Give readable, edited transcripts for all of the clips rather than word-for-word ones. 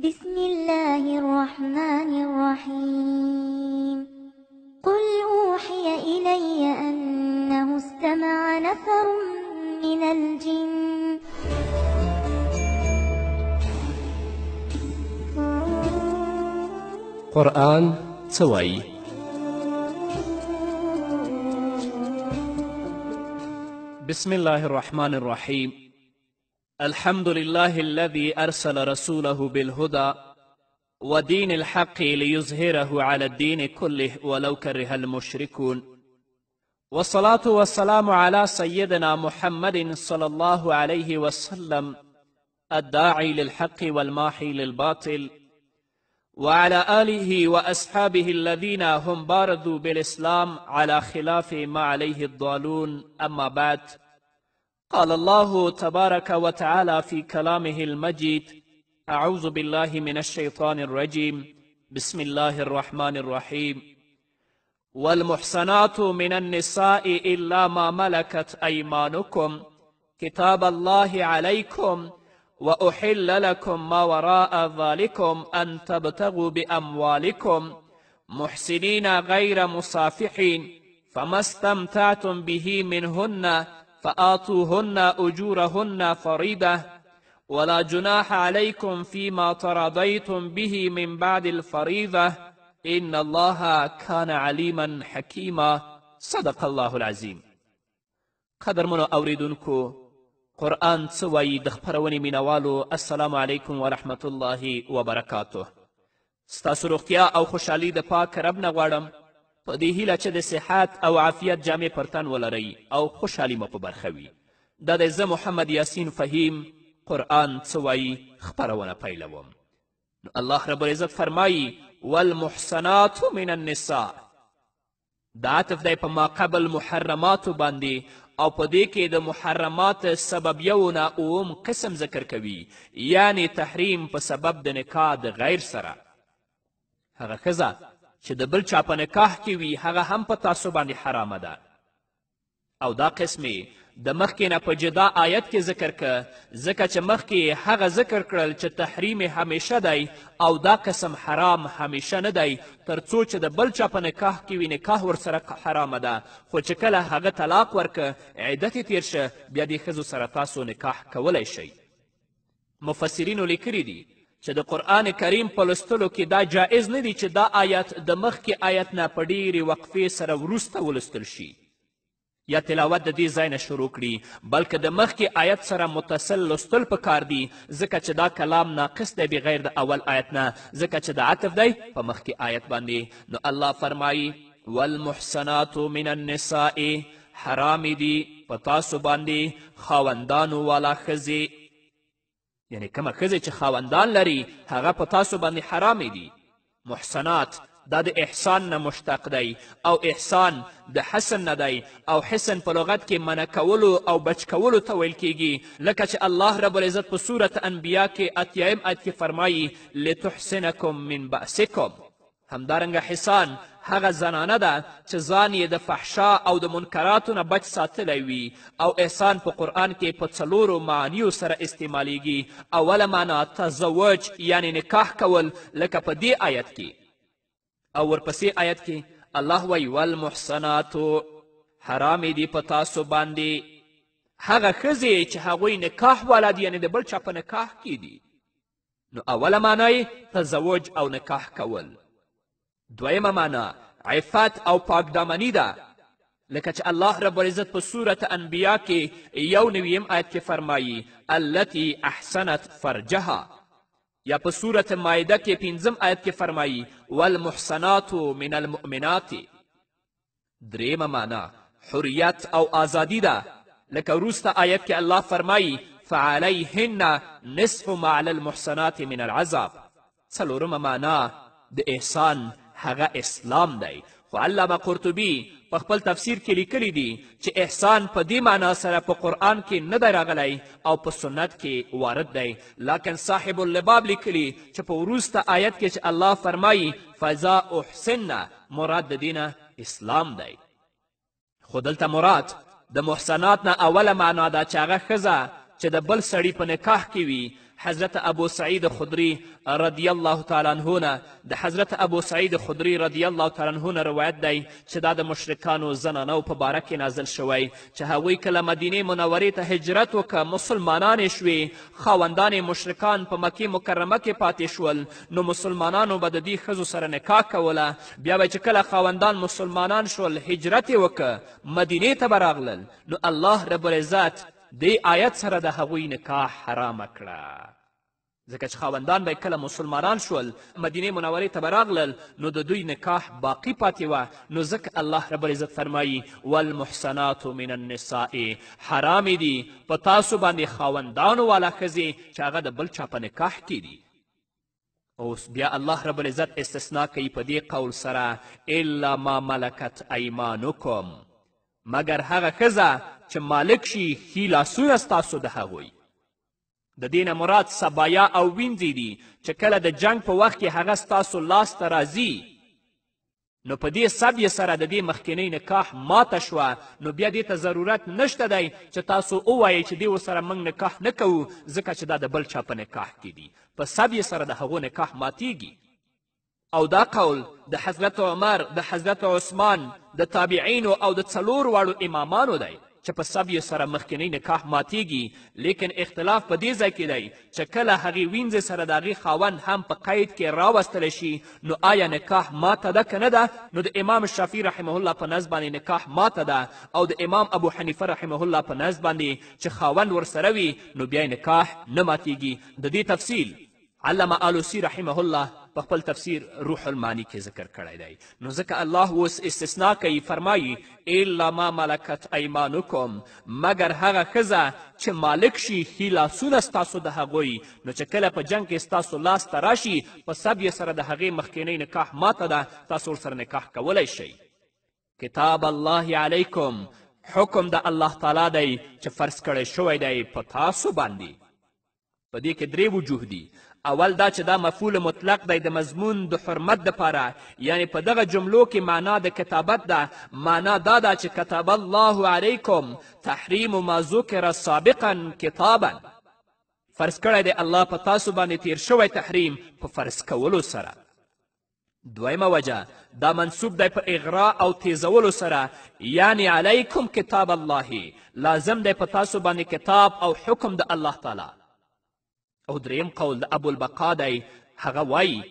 بسم الله الرحمن الرحيم قل أوحي إلي أنه استمع نفر من الجن قرآن سوي بسم الله الرحمن الرحيم الحمد لله الذي أرسل رسوله بالهدى ودين الحق ليظهره على الدين كله ولو كره المشركون والصلاة والسلام على سيدنا محمد صلى الله عليه وسلم الداعي للحق والماحي للباطل وعلى آله وأصحابه الذين هم بارزوا بالإسلام على خلاف ما عليه الضالون أما بعد قال الله تبارك وتعالى في كلامه المجيد أعوذ بالله من الشيطان الرجيم بسم الله الرحمن الرحيم والمحصنات من النساء إلا ما ملكت أيمانكم كتاب الله عليكم وأحل لكم ما وراء ذلكم أن تبتغوا بأموالكم محسنين غير مصافحين فما استمتعتم به منهن فآتوهن أجورهن فريضة ولا جناح عليكم فيما تراضيتم به من بعد الفريضة إن الله كان عليما حكيما صدق الله العظيم. قدرمنو اوریدونکو قرآن څه وایي د خپرونې مینوالو السلام علیکم ورحمت الله وبرکاته. ستاسو روغتیا او خوشحالي د پاک رب نه غواړم په دې هیله چې د صحت او عافیت جامې پر تن ولرئ او خوشحالي مو په برخه وي. دا دی زه محمد یاسین فهیم قرآن څه وایي خپرونه پیلوم. نو الله رب العزت فرمایي والمحصنات من النساء. دا عطف دی په ما قبل محرماتو باندې او په دې کې د محرمات سببیو نه اوم قسم ذکر کوي، یعنی تحریم په سبب د نکاح د غیر سره. هغه ښځه چې د بل چا په نکاح کې وي هغه هم په تاسو باندې حرامه ده. او دا قسمې د مخکې نه په جدا آیت کې ذکر که ځکه چې مخکې هغه ذکر کړل چې تحریم همیشه دی او دا قسم حرام همیشه نه دی تر څو چې د بل چا په نکاح کې وي نکاح ورسره حرامه ده، خو چې کله هغه طلاق ورکه عدت یې تیر شه بیا دې ښځو سره تاسو نکاح کولی شئ. مفسرینو لیکلي دي چې د قرآن کریم په لوستلو کې دا جایز نه دی چې دا آیت د مخکې آیت نه په ډېرې وقفې سره وروسته ولوستل شي یا تلاوت د دې ځای نه شروع کړي، بلکې د مخکې آیت سره متصل لوستل پکار دي ځکه چې دا کلام ناقص دی بغیر د اول آیت نه، ځکه چې د عطف دی په مخکې آیت باندې. نو الله فرمایي والمحصنات من النساء، حرامې دي په تاسو باندې خاوندانو والا ښځې، یعنی کومه ښځې چې خاوندان لري هغه په تاسو باندې حرامې دي. محصنات دا د احسان نه مشتق دی او احسان د حسن نه دی او حسن په لغت کې منع کولو او بچ کولو ته ویل کیږي، لکه چې الله رب العزت په سورت انبیا کې اتیایم آیت کې فرمایي لتحسنکم من بأسکم. همدارنګه حسان هغه زنانه ده چې ځان یې د فحشا او د منکراتو نه بچ ساتلی وي. او احسان په قرآن کې په څلورو معنیو سره استعمالیږي. اوله معنا تزوج یعنی نکاح کول لکه په دې آیت کې، او ورپسې آیت کې الله وایي والمحصناتو، حرامې دي په تاسو باندې هغه ښځې چې هغوی نکاح والا دي، یعنې د بل چا په نکاح کې دي. نو اوله معنا یې تزوج او نکاح کول. دویمه معنا عفت او پاکدامني ده، لکه چې الله رب العزت په سورت انبیا کې 91 آیت کې فرمایي التي احسنت فرجها، یا په سورت مائده کې 5 آیت کې فرمایي والمحصنات من المؤمنات. درېیمه معنا حریت او آزادي ده، لکه وروسته آیت کې الله فرمایي فعلیهن نصف ما علی المحصنات من العذاب. څلورمه معنا د احسان هغه اسلام دی، خو علامه قرطبي په خپل تفسیر کې لیکلی دي چې احسان په دې معنا سره په قرآن کې نه دی راغلی او په سنت کې وارد دی، لکن صاحب اللباب لیکلی چې په وروسته آیت کې چې الله فرمایي فاذا احسن مراد د دې نه اسلام دی. خو دلته مراد د محسنات نه اوله معنا ده چې هغه ښځه چې د بل سړي په نکاح کې وي حضرت ابو سعید خدری رضی الله تعالی عنه نه د حضرت ابو سعید خدری رضی الله تعالی عنه نه روایت دی چې دا د مشرکانو زنانو په باره کې نازل شوی چې هغوی کله مدینې منورې ته هجرت وکړه مسلمانانې شوې خاوندان مشرکان په مکې مکرمه کې پاتې شول نو مسلمانانو به د دې ښځو سره نکاح کوله بیا به چې کله خاوندان مسلمانان شول هجرت یې وکړه مدینې ته به راغلل نو الله رب العزت دې آیت سره د هغوی نکاح حرامه کړه ځکه چې خاوندان به کله مسلمانان شول مدینې منورې ته به راغلل نو د دوی نکاح باقی پاتې وه نو ځکه الله رب العزت فرمایي والمحسنات من النساء حرامې دي په تاسو باندې خاوندانو والا ښځې چې هغه د بل چا په نکاح کې دي اوس بیا الله رب العزت استثنا کوي په دې قول سره الا ما ملکت ایمانکم مګر هغه ښځه چې مالک شي ښي لاسونه ستاسو د هغوی د دې نه مراد سبایا او وینځې دي چې کله د جنگ په وخت کې هغه ستاسو لاس ته راځي نو په دې سبیې سره د دې مخکینی نکاح ماته شوه نو بیا دې ته ضرورت نشته دی چې تاسو ووایئ چې دې ورسره موږ نکاح نه کوو ځکه چې دا د بل چا په نکاح کې دي په سبیې سره د هغو نکاح ماتیږي او دا قول د حضرت عمر د حضرت عثمان د تابعینو او د څلور واړو امامانو دی چې په سبیې سره مخکینی نکاح ماتیږي لیکن اختلاف په دې ځای کې دی چې کله هغې وینځې سره د هغې خاوند هم په قید کې راوستلی شي نو آیا نکاح ماته ده که نه ده نو د امام شافعي رحمه الله په نزد باندې نکاح ماته ده او د امام ابو حنیفه رحمه الله په نزد باندې چې خاوند ورسره وي نو بیا نکاح نه ماتیږي د دې تفصیل علامه آلوسی رحمه الله په خپل تفسیر روح المانی کې ذکر کړی دی نو ځکه الله اوس استثنا کوي فرمایي الا ما ملکت ایمانکم مګر هغه ښځه چې مالک شي ښي لاسونه ستاسو د هغوی نو چې کله په جنګ کې ستاسو لاس ته راشي په سبیې سره د هغې مخکینی نکاح ماته ده تاسو ورسره نکاح کولی شئ کتاب الله علیکم حکم د الله تعالی دی چې فرض کړی شوی دی په تاسو باندې په دې کې درې وجوه دي اول دا چې دا مفعول مطلق دی د مضمون د حرمت دپاره یعنی په دغه جملو کې معنا د کتابت ده معنا دا ده چې کتب الله علیکم تحریم ما ذکر سابقا کتابا فرض کړی دی الله په تاسو باندې تیر شوی تحریم په فرض کولو سره دویمه وجه دا منصوب دی په اغرا او تیزولو سره یعنی علیکم کتاب الله لازم دی په تاسو باندې کتاب او حکم د الله تعالی او دریم قول د ابوالبقا دی هغه وایي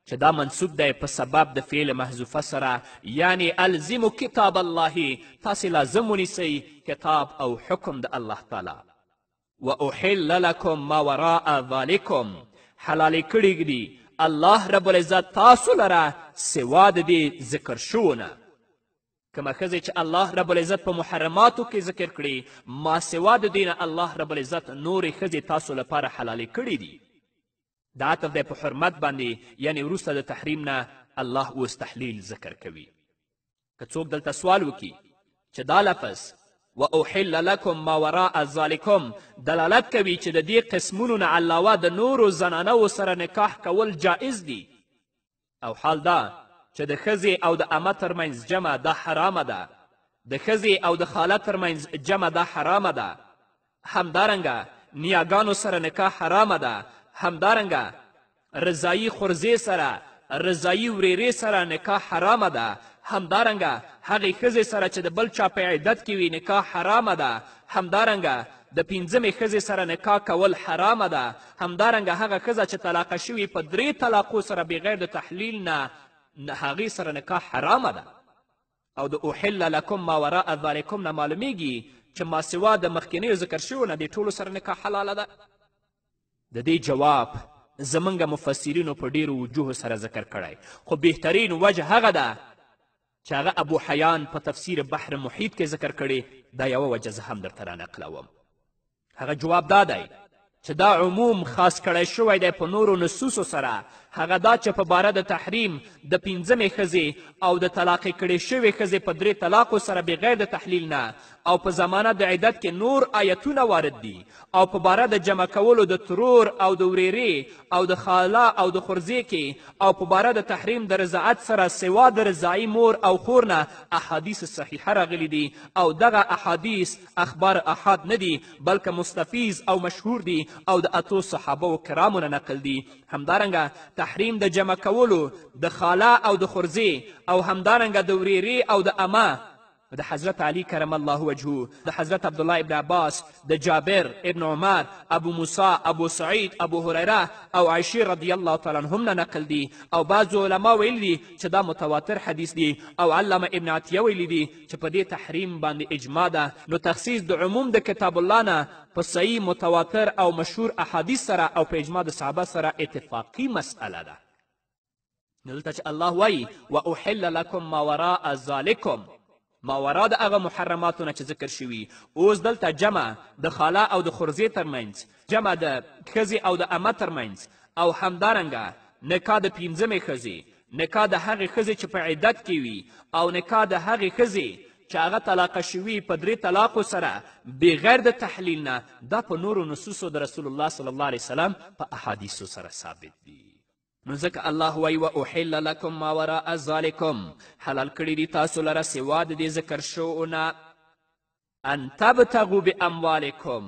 چې دا منصوب دی په سبب د فعل محذوفه سره یعنی الزمو کتاب الله تاسې لازم ونیسئ کتاب او حکم د الله تعالی و احل لکم ما وراء ذلکم حلالې کړي دي الله رب العزت تاسو لره سوا د دې ذکر شوونه کومه ښځې چې الله رب العزت په محرماتو کې ذکر کړي ما سوا د دې نه الله رب العزت نورې ښځې تاسو لپاره حلالې کړي دي د عطف دی په حرمت باندې یعنی وروسته د تحریم نه الله اوس تحلیل ذکر کوي که څوک دلته سوال وکړي چې دا لفظ و احل لکم ما وراء ذلکم دلالت کوي چې د دې قسمونو نه علاوه د نورو زنانو سره نکاح کول جایز دي او حال دا چې د ښځې او د امه ترمنځ جمع دا حرامه ده د ښځې او د خاله ترمنځ جمع دا حرامه ده همدارنګه نیاګانو سره نکاح حرامه ده همدارنګه رضایي خورزې سره رضایي ورېرې سره نکاح حرامه ده همدارنګه هغې ښځې سره چې د بل چا په عدت کې وي نکاح حرامه ده همدارنګه د پنځمې ښځې سره نکاح کول حرامه ده همدارنګه هغه ښځه چې طلاقه شوي په 3 طلاقو سره بغیر د تحلیل نه هغې سره نکاح حرامه ده او د احل لکم ما وراء ذلکم نه معلومیږي چې ما سوا د مخکینیو ذکر شوو نه دې ټولو سره نکاح حلاله ده د دې جواب زمونږ مفسرینو په ډیرو وجوهو سره ذکر کړی خو بهترین وجه هغه ده چې هغه ابو حیان په تفسیر بحر محیط کې ذکر کړی دا یوه وجه زه هم درته رانقلوم هغه جواب دا دی چې دا عموم خاص کړی شوی دی په نورو نصوصو سره هغه دا چې په باره د تحریم د 5مې ښځې او د طلاقې کړې شوې ښځې په 3 طلاقو سره بغیر د تحلیل نه او په زمانه د عدت کې نور آیتونه وارد دي او په باره د جمع کولو د ترور او د ورېرې او د خاله او د خورزې کې او په باره د تحریم د رضاعت سره سوا د رضاعي مور او خور نه احادیث صحیحه راغلي دي او دغه احادیث اخبار احاد نه دي بلکې مستفیض او مشهور دي او د اتو صحابه و کرامو نه نقل دي. همدارنګه تحریم د جمع کولو د خاله او د خورزې او همدارنګه د ورېرې او د امه د حضرت علی کرم الله وجهه، د حضرت عبدالله ابن عباس، د جابر ابن عمر، ابو موسی، ابو سعید، ابو هریره او عایشې رضی الله تعالی عنهم نه نقل دي او بعضو علما ویلي دي چې دا متواتر حدیث دی او علامه ابن عطیه ویلي دي چې په دې تحریم باندې اجماع ده. نو تخصیص د عموم د کتاب الله نه په صحیح متواتر او مشهور احادیث سره او په اجماع د صحابه سره اتفاقی مسئله ده. نو دلته چې الله وایي واحل لکم ما وراء ذلکم، ما ورا د هغه محرماتو نه چې ذکر شوي، اوس دلته جمع د خاله او د خورزې ترمنځ، جمع د ښځې او د امه ترمنځ او همدارنګه نکاح د 5مې ښځې، نکاح د هغې ښځې چې په عدت کې وي او نکاح د هغې ښځې چې هغه طلاقه شوي په 3 طلاقو سره بغیر د تحلیل نه، دا په نورو نصوصو د رسول الله صلی الله علیه وسلم په احادیثو سره ثابت دي. نو ځکه الله وایي واحل لکم ما وراء ذلکم، حلال کړي دي تاسو لره سوا د دې ذکر شوو نه ان تبتغوا باموالکم،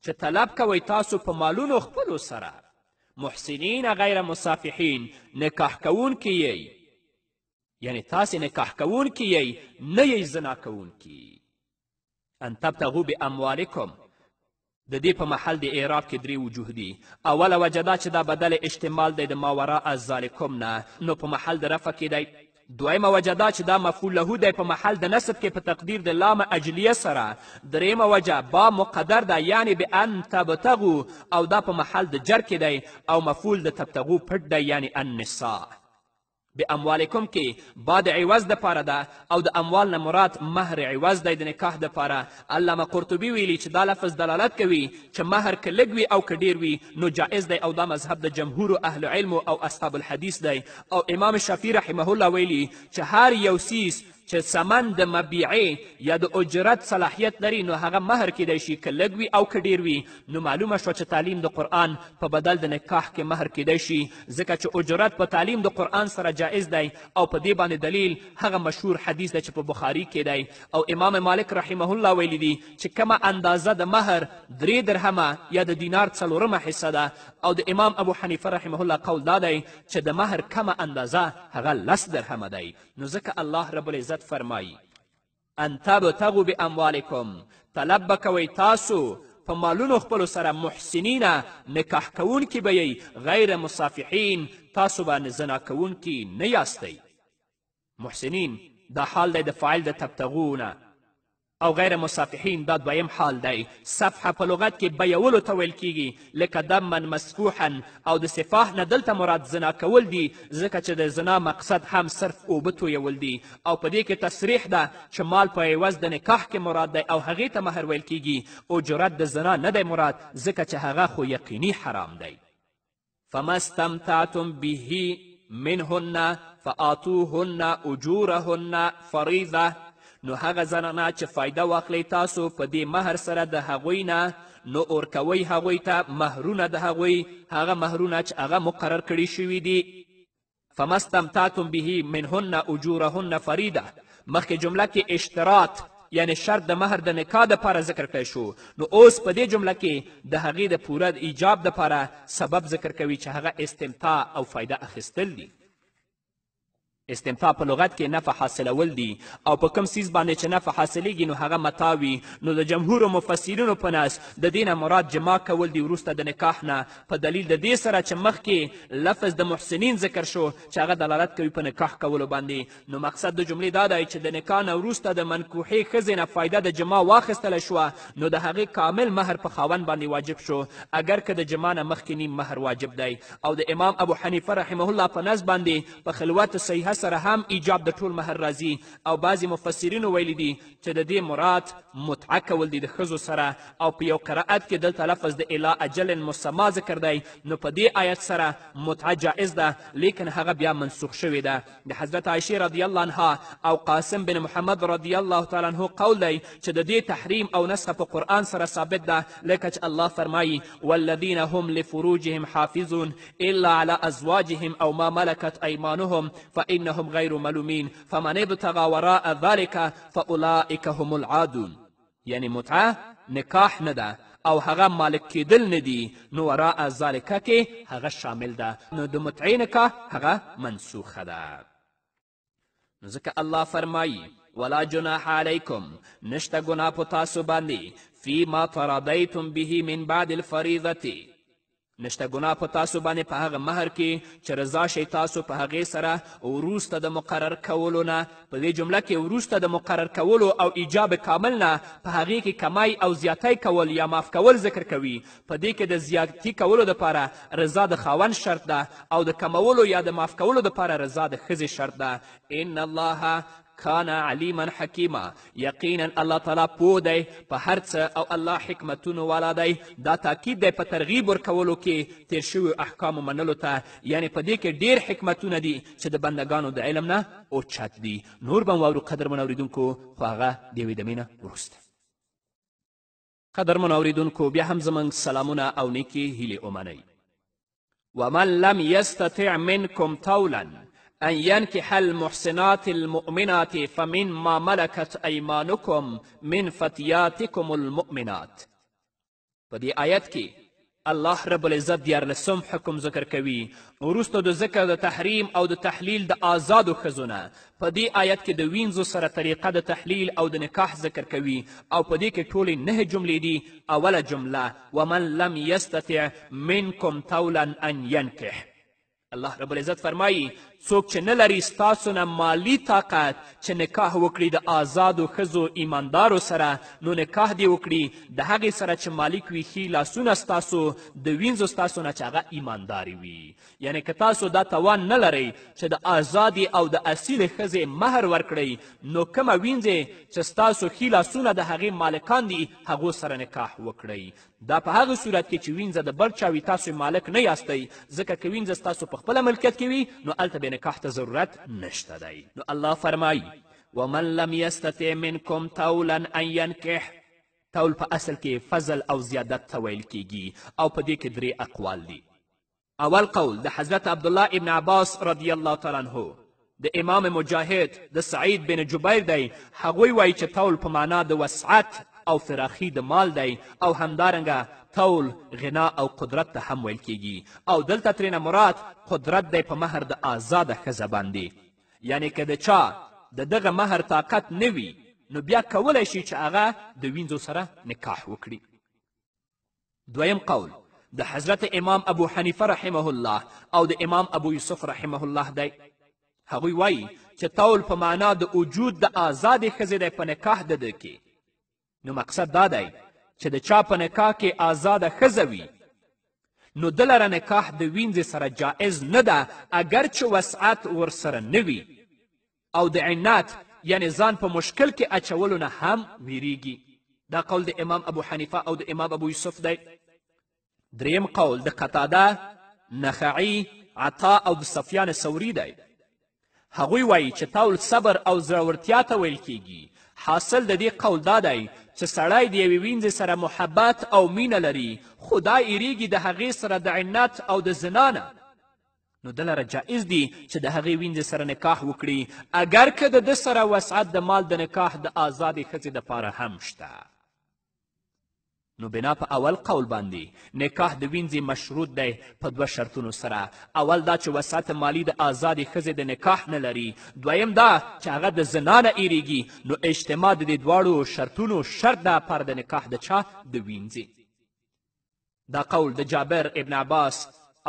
چې طلب کوئ تاسو په مالونو خپلو سره، محسنین غیر مصافحین، نکاح کوونکي یئ، یعنی تاسې نکاح کوونکي یئ نه یئ زنا کوونکي. ان تبتغوا باموالکم د دې په محل د اعراب کې 3 وجوه دي. اوله وجه دا چې دا بدل اشتمال دی د ما وراء ذلکم نه، نو په محل د رفع کې دی. دویمه وجه دا چې دا مفعول له دی په محل د نصب کې په تقدیر د لام اجلیه سره. دریمه وجه با مقدر ده یعنی بان تبتغوا او دا په محل د جر کې دی او مفعول د تبتغوا پټ دی یعنی النساء. باموالکم کې با د عوض دپاره ده او د اموال نه مراد مهر عوض دی د نکاح دپاره. علامه قرطبي ویلي چې دا لفظ دلالت کوي چې مهر که لږ وي او که ډیر وي نو جایز دی او دا مذهب د جمهورو اهل علمو او اصحاب الحدیث دی. او امام شافعي رحمه الله ویلي چې هر یو سیز چې سمن د مبیعې یا د اجرت صلاحیت لري نو هغه مهر کیدی شي که لږ وي او که ډیر وي. نو معلومه شوه چې تعلیم د قرآن په بدل د نکاح کې مهر کیدی شي، ځکه چې اجرت په تعلیم د قرآن سره جایز دی او په دې باندې دلیل هغه مشهور حدیث دی چې په بخاري کې دی. او امام مالک رحمه الله ویلی دي چې کمه اندازه د مهر 3 درهمه یا د دینار 4مه حصه ده. او د امام ابو حنیفه رحمه الله قول دا دی چې د مهر کمه اندازه هغه 10 درهمه دی. نو ځکه الله رب العزت فرمایی ان تبتغوا باموالکم، طلب به کوئ تاسو په مالونو خپلو سره محسنینه نکاح کوونکي به یئ غیر مصافحین، تاسو به زنا کوونکي نه یاستئ. محسنین دا حال دی د فاعل د تبتغونه او غیر مصافحین دا دویم حال دی. صفحه په لغت کې بیولو ته ویل کیږي لکه دما مسفوحا او د سفاح نه دلته مراد زنا کول دي ځکه چې د زنا مقصد هم صرف اوبه تویول دي. او په دې کې تصریح ده چې مال په عوض د نکاح کې مراد دی او هغې ته مهر ویل کیږي. اجرت د زنا نه دی مراد ځکه چې هغه خو یقیني حرام دی. فما استمتعتم به منهن فآتوهن اجورهن فریضه، نو هغه زنانه چې فایده واخلی تاسو په دې مهر سره د هغوی نه نو ورکوئ هغوی ته مهرونه د هغوی، هغه مهرونه چې هغه مقرر کړي شوي دي. فما استمتعتم به منهن اجورهن فریده، مخکې جمله کې اشتراط یعنی شرط د مهر د نکاح دپاره ذکر کړی شو. نو اوس په دې جمله کې د هغې د پوره ایجاب دپاره سبب ذکر کوي چې هغه استمتاع او فایده اخیستل دي. استمتاع په لغت کې نفع حاصلول دي او په کوم څیز باندې چې نفع حاصلیږي نو هغه متاع وي. نو د جمهورو مفسرینو په نس د دې نه مراد جما کول دي وروسته د نکاح نه، په دلیل د دې سره چې مخکې لفظ د محسنین ذکر شو چې هغه دلالت کوي په نکاح کولو باندې. نو مقصد د جملې دا دی چې د نکاح نه وروسته د منکوحې ښځې نه فایده د جما واخیستله شوه نو د هغې کامل مهر په خاوند باندې واجب شو، اگر که د جما نه مخکې نیم مهر واجب دی. او د امام ابو حنیفه رحمه الله په نظر باندې په خلوت صحیحه سره هم ایجاب د ټول مهر راځي او بعضې مفسرینو ویلی دي چې د دې مراد متعه کول دي د ښځو سره او په یو قرائت کې دلته لفظ د الی اجل مسما ذکر دی نو په دې آیت سره متعه جائز ده لیکن هغه بیا منسوخ شوې ده د حضرت عایشې رضی الله عنها او قاسم بن محمد رضی الله تعالی عنه قول دی چې د دې تحریم او نسخه په قرآن سره ثابت ده لکه چې الله فرمایي والذین هم لفروجهم حافظون الا على ازواجهم او ما ملكت ايمانهم فانهم غیر ملومین فمن ابتغى وراء ذلك فاولئک هم العادون یعنی متعه نکاح نه ده او هغه مالک کېدل نه دي نو وراء ذلکه کې هغه شامل ده نو د متعې نکاح هغه منسوخه ده نو ځکه الله فرمایي ولا جناح علیکم نشته ګناه په تاسو باندې فیما تراضیتم به من بعد الفریضة نشته ګناه په تاسو باندې په هغه مهر کې چې رضا شئ تاسو په هغې سره وروسته د مقرر کولو نه په دې جمله کې وروسته د مقرر کولو او ایجاب کامل نه په هغې کې کمای او زیاتی کول یا معاف کول ذکر کوي په دې کې د زیاتی کولو دپاره رضا د خاوند شرط ده او د کمولو یا د معاف کولو دپاره رضا د ښځې شرط ده ان الله کان علیما حکیما یقینا الله تعالی پوه دی په هر څه او الله حکمتونو والا دی دا تاکید دی په ترغیب ورکولو کې تیر شویو احکامو منلو ته یعنی په دې کې ډیر حکمتونه دي چې د بندګانو د علم نه اوچت دي نور به واورو قدرمن اورېدونکو خو هغه د یوې دمې نه وروسته قدرمن اورېدونکو بیا هم زموږ سلامونه او نیکې هیلې ومنئ ومن لم یستطع منکم طولا أن ينكح المحسنات المؤمنات فمما ملكت أيمانكم من فتياتكم المؤمنات په دې آیت کې الله رب العزت دیارلسم حکم ذکر کوي وروسته د ذکر د تحریم او د تحلیل د آزادو ښځو نه په دې آیت کې د وینځو سره طریقه د تحلیل او د نکاح ذکر کوي او په دې کې ټولې 9 جملې دي اوله جمله ومن لم یستطع منکم طولا ان ینکح الله رب العزت فرمایي څوک چې نه لري ستاسو نه مالی طاقت چې نکاح وکړي د آزادو ښځو ایماندارو سره نو نکاح دې وکړي د هغې سره چې مالک وي ښي لاسونه ستاسو د وینځو ستاسو نه چې هغه ایماندارې وي یعنی که تاسو دا توان نه لرئ چې د آزادې او د اصیلې ښځې مهر ورکړئ نو کومه وینځې چې ستاسو ښي لاسونه د هغې مالکان دي هغو سره نکاح وکړئ دا په هغه صورت کې چې وینځه د بل چا وي تاسو مالک نه یاستئ ځکه که وینځه ستاسو په خپله ملکیت کې وي نو هلته بیا نکاح ته ضرورت نشته دی نو الله فرمایي ومن لم یستطع منکم طولا ان ینکح طول په اصل کې فضل او زیادت ته ویل کیږي او په دې کې 3 اقوال دي اول قول د حضرت عبدالله ابن عباس رضی الله تعالی عنه د امام مجاهد د سعید بن جبیر دی هغوی وایي چې طول په معنا د وسعت او فراخی د مال دی او همدارنګه طول غنا او قدرت ته هم ویل کیږي او دلته ترېنه مراد قدرت دی په مهر د آزاده ښځه باندې یعنی که د چا د دغه مهر طاقت نه وي نو بیا کولی شي چې هغه د وینځو سره نکاح وکړي دویم قول د حضرت امام ابو حنیفه رحمه الله او د امام ابو یوسف رحمه الله دی هغوی وایي چې طول په معنا د وجود د آزادې ښځې دی په نکاح د ده کې نو مقصد دا دی چې د چا په نکاح کې آزاده ښځه وي نو ده لره نکاح د وینځې سره جایز نه ده اگر چې وسعت ورسره نه وي او د عنت یعنی ځان په مشکل کې اچولو نه هم ویریږي دا قول د امام ابو حنیفه او د امام ابو یوسف دی دریم قول د قتاده نخعی عطا او د سفیان ثوری دی هغوی وایي چې طول صبر او زړورتیا ته ویل کیږي حاصل د دې قول دا دی چې سړی د یوې وینځې سره محبت او مینه لري خو دا ایریږي د هغې سره د عنت او د زنا نه نو ده لره جایز دي چې د هغې وینځې سره نکاح وکړي اگر که د ده سره وسعت د مال د نکاح د آزادې ښځې دپاره هم شته نو بنا په اول قول باندې نکاح د وینځې مشروط دی په 2 شرطونو سره اول دا چې وسعت مالی د آزادې ښځې د نکاح نه لري دویم دا چې هغه د زنا نه ایریږي نو اجتماع د دې دواړو شرطونو شرط ده پر د نکاح د چا د وینځې دا قول د جابر ابن عباس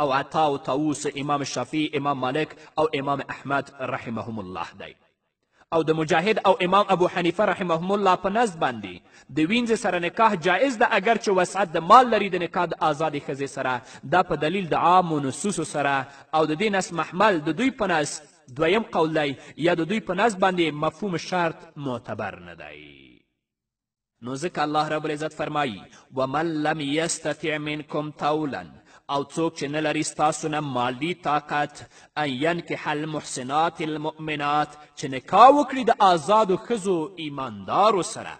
او عطا و طاووس امام شافعي امام مالک او امام احمد رحمهم الله دی او د مجاهد او امام ابو حنیفه رحمهم الله په نزد باندې د وینځې سره نکاح جایز ده اگر چې وسعت د مال لري د نکاح د آزادې ښځې سره دا په دلیل د عامو نصوصو سره او د دې نس محمل د دوی په نس دویم قول دی یا د دوی په نزد باندې مفهوم شرط معتبر نه دی. نو ځکه الله رب العزت فرمایي ومن لم یستطع منکم طولا او څوک چې نه لري ستاسو نه مالی طاقت ان ینکح المحسنات المؤمنات چې نکاح وکړي د آزادو ښځو ایماندارو سره.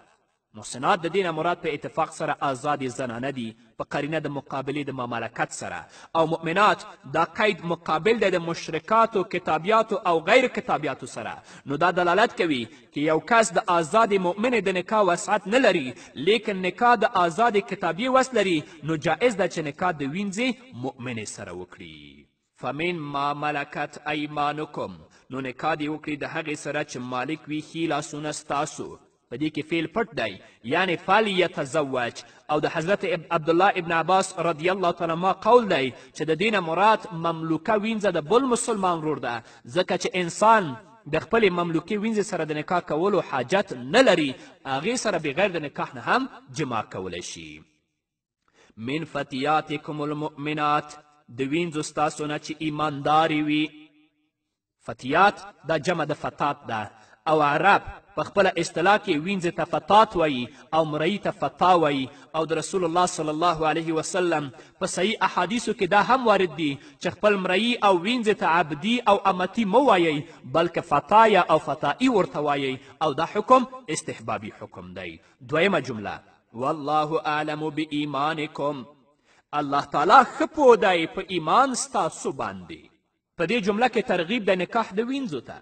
محسنات د دې نه مراد په اتفاق سره آزادې زنانه دي په قرینه د مقابلې د مملکت سره، او مؤمنات دا قید مقابل دی د مشرکاتو کتابیاتو او غیر کتابیاتو سره. نو دا دلالت کوي که یو کس د آزادې مؤمنې د نکاح وسعت نه لري لیکن نکاح د آزادې کتابیې وس لري، نو جایز ده چې نکاح د وینځې مؤمنې سره وکړي. فمن ما ملکت ایمانکم، نو نکاح دې وکړي د هغې سره چې مالک وي ښي لاسونه ستاسو. په دې کې فعل پټ دی یعنی فلیتزوج. او د حضرت عبدالله ابن عباس رضی الله تعالی عنهما قول دی چې د دې نه مراد مملوکه وینځه د بل مسلمان ورور ده، ځکه چې انسان د خپلې مملوکې وینځې سره د نکاح کولو حاجت نه لري، هغې سره بغیر د نکاح نه هم جماع کولی شي. من فتیاتکم المؤمنات، د وینځو ستاسو نه چې ایماندارې وي. فتیات دا جمع د فتات ده، او عرب په خپله اصطلاح کې وینځې ته فتات وایي او مرئي ته فتا وایي. او د رسول الله صلی الله علیه وسلم په صحیح احادیثو کې دا هم وارد دي چې خپل مرئي او وینځې ته عبدي او امتي مه وایئ بلکې فتایا او فتائی ورته وایئ، او دا حکم استحبابي حکم دی. دویمه جمله والله اعلم بایمانکم، الله تعالی ښه پوه دی په ایمان ستاسو باندې. په دې جمله کې ترغیب د نکاح د وینځو ته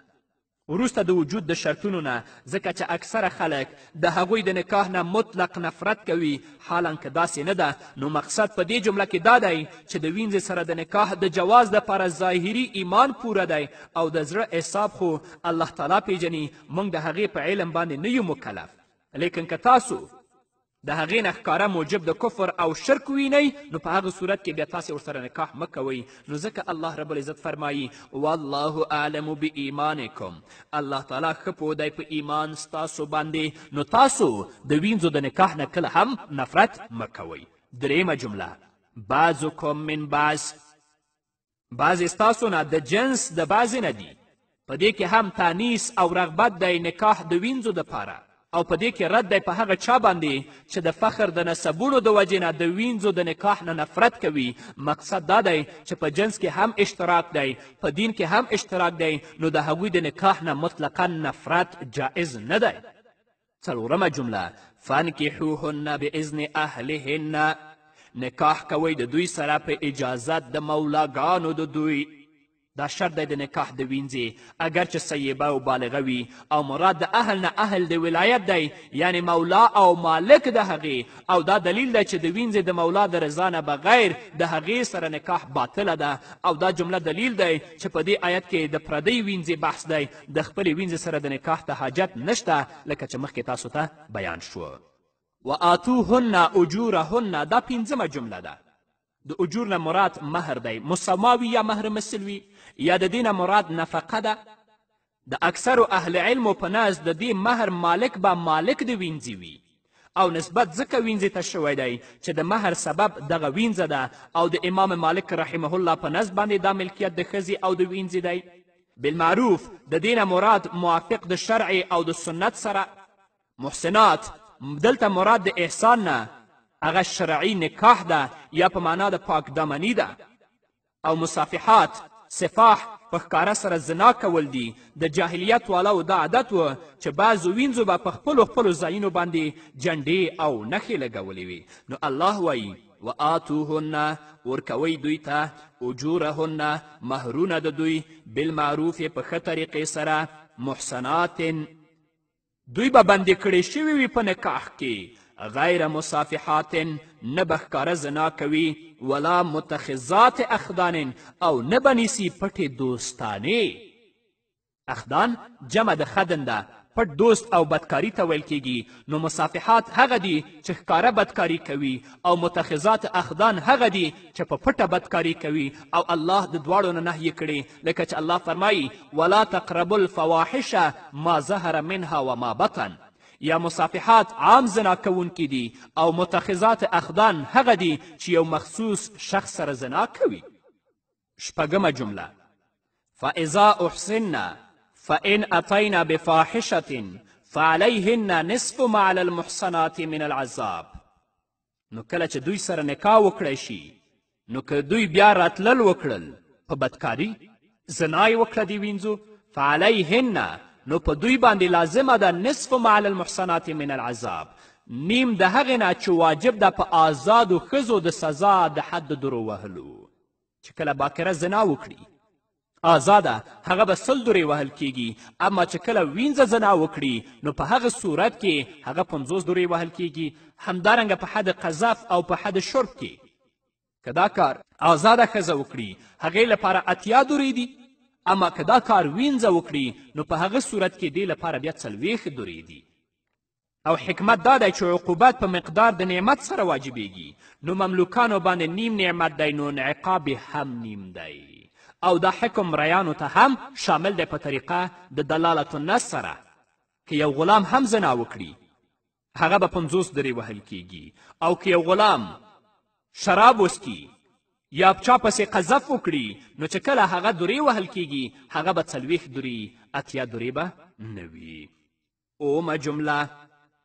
وروسته د وجود د شرطونو نه، ځکه چې اکثره خلک د هغوی د نکاح نه مطلق نفرت کوي، حالانکه داسې نه ده. نو مقصد په دې جمله کې دا دی چې د وینځې سره د نکاح د جواز دپاره ظاهري ایمان پوره دی، او د زړه حساب خو الله تعالی پیژني، موږ د هغې په علم باندې نه یو مکلف. لیکن که تاسو د هغې نه ښکاره موجب د کفر او شرک وینئ نو په هغه صورت کې بیا تاسې ورسره نکاح مه کوئ. نو ځکه الله رب العزت فرمایي والله اعلم بایمانکم، الله تعالی ښه پوه دی په ایمان ستاسو باندې، نو تاسو د وینځو د نکاح نه کله هم نفرت مه کوئ. درېیمه جمله بعضکم من بعض، بعضې ستاسو نه د جنس د بعضې نه دي. په دې کې هم تانیث او رغبت دی نکاح د وینځو دپاره، او په دې کې رد دی په هغه چا باندې چې د فخر د نسبونو د وجې نه د وینځو د نکاح نه نفرت کوي. مقصد دا دی چې په جنس کې هم اشتراک دی، په دین کې هم اشتراک دی، نو د هغوی د نکاح نه مطلقا نفرت جائز نه دی. څلورمه جمله فانکحوهن باذن اهلهن، نکاح کوئ د دوی سره په اجازت د مولاګانو د دوی. دا شرط دی د نکاح د وینځې اگر چې سیبه او بالغه وي، او مراد د اهل نه اهل د ولایت دی یعنی مولا او مالک د هغې. او دا دلیل دی چې د وینځې د مولا د رضا نه بغیر د هغې سره نکاح باطله ده. او دا جمله دلیل دی چې په دې آیت کې د پردۍ وینځې بحث دی، د خپلې وینځې سره د نکاح ته حاجت نشته، لکه چې مخکې تاسو ته بیان شو. وآتوهن اجورهن، دا پنځمه جمله ده. د اجور نه مراد مهر دی، مساوي یا مهر مثل وي، یا د دې نه مراد نفقه ده. د اکثرو اهل علمو په نزد د دې مهر مالک به مالک د وینځې وي، او نسبت ځکه وینځې ته شوی دی چې د مهر سبب دغه وینځه ده، او د امام مالک رحمه الله په نزد باندې دا ملکیت د ښځې او د وینځې دی. بالمعروف د دې نه مراد موافق د شرع او د سنت سره. محسنات دلته مراد د احسان نه هغه شرعي نکاح ده یا په معنا د پاک دامني ده. او مصافحات صفاح په ښکاره سره زنا کول دي. د جاهلیت والاو دا عادت و چې بعضو وینځو به په خپلو ځایونو باندې جنډې او نښې لګولې وي. نو الله وایي وآتوهن، ورکوئ دوی ته اجورهن، مهرونه د دوی، بالمعروف په ښه طریقې سره، محسنات، دوی به بندې کړې شوي وي په نکاح کې، غیر مصافحات، نه به ښکاره زنا کوي، ولا متخذات اخدان، او نه به نیسي پټې دوستانې. اخدان جمع د خدن ده، پټ دوست او بدکاري ته ویل کیږي. نو مصافحات هغه دي چې ښکاره بدکاري کوي، او متخذات اخدان هغه دي چې په پټه بدکاري کوي، او الله د دواړو نه نهیې کړي، لکه چې الله فرمایي ولا تقربوا الفواحش ما ظهر منها وما بطن. یا مصافحات عام زنا کوونکي دي، او متخذات اخدان هغه دي چې یو مخصوص شخص سره زنا کوي. شپږمه جمله فاذا احصن فان اتینا بفاحشه فعلیهن نصف ما علی المحصنات من العذاب. نو کله چې دوی سره نکاح وکړی شي نو که دوی بیا راتلل وکړل په بدکاري زنا یې وکړه د وینځو فعلیهن نو په دوی باندې لازمه ده نصف ما علی المحصنات من العذاب نیم د هغې نه چې واجب ده په آزادو ښځو د سزا د حد درو وهلو. چې کله باکره زنا وکړي آزاده هغه به 100 درې وهل کیږي، اما چې کله وینځه زنا وکړي نو په هغه صورت کې هغه 50 درې وهل کیږي. همدارنګه په حد قذف او په حد شرب کې که دا کار آزاده ښځه وکړي هغې لپاره 80 درې دي، اما که دا کار وینځه وکړي نو په هغه صورت کې دې لپاره بیا 40 درې دي. او حکمت دا دی چې عقوبت په مقدار د نعمت سره واجبیږي، نو مملوکانو باندې نیم نعمت دی نو انعقاب هم نیم دی. او دا حکم ریانو ته هم شامل دی په طریقه د دلالت النص سره. که یو غلام هم زنا وکړي هغه به 50 درې وهل کیږي، او که یو غلام شراب وسکي یا چا پسې قذف وکړي نو چې کله هغه درې وهل کیږي هغه به 40 درې 80 درې به نه وي. اومه جمله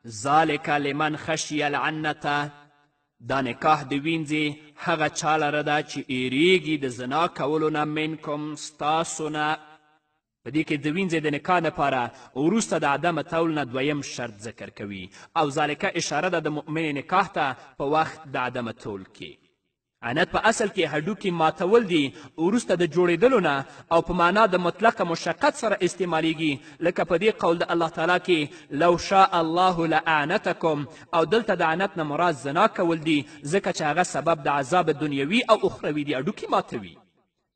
ذالک لمن خشی العنته، دا نکاح د وینځې هغه چا لره ده چې ایریږي د زنا کولو نه منکم ستاسو نه. په دې کې د وینځې د نکاح لپاره وروسته د عدم طول نه دویم شرط ذکر کوي، او ذالکه اشاره ده د مؤمن نکاح ته په وخت د عدم طول کې. عنت په اصل کې هډوکي ماتول دي وروسته د جوړېدلو نه، او په معنا د مطلقه مشقت سره استعمالیږي، لکه په دې قول د الله تعالی کې لو شاء الله لأعنتکم، او دلته د عنت نه مراد زنا کول دي ځکه چې هغه سبب د عذاب دنیوي او اخروي دي، هډوکي ماتوي.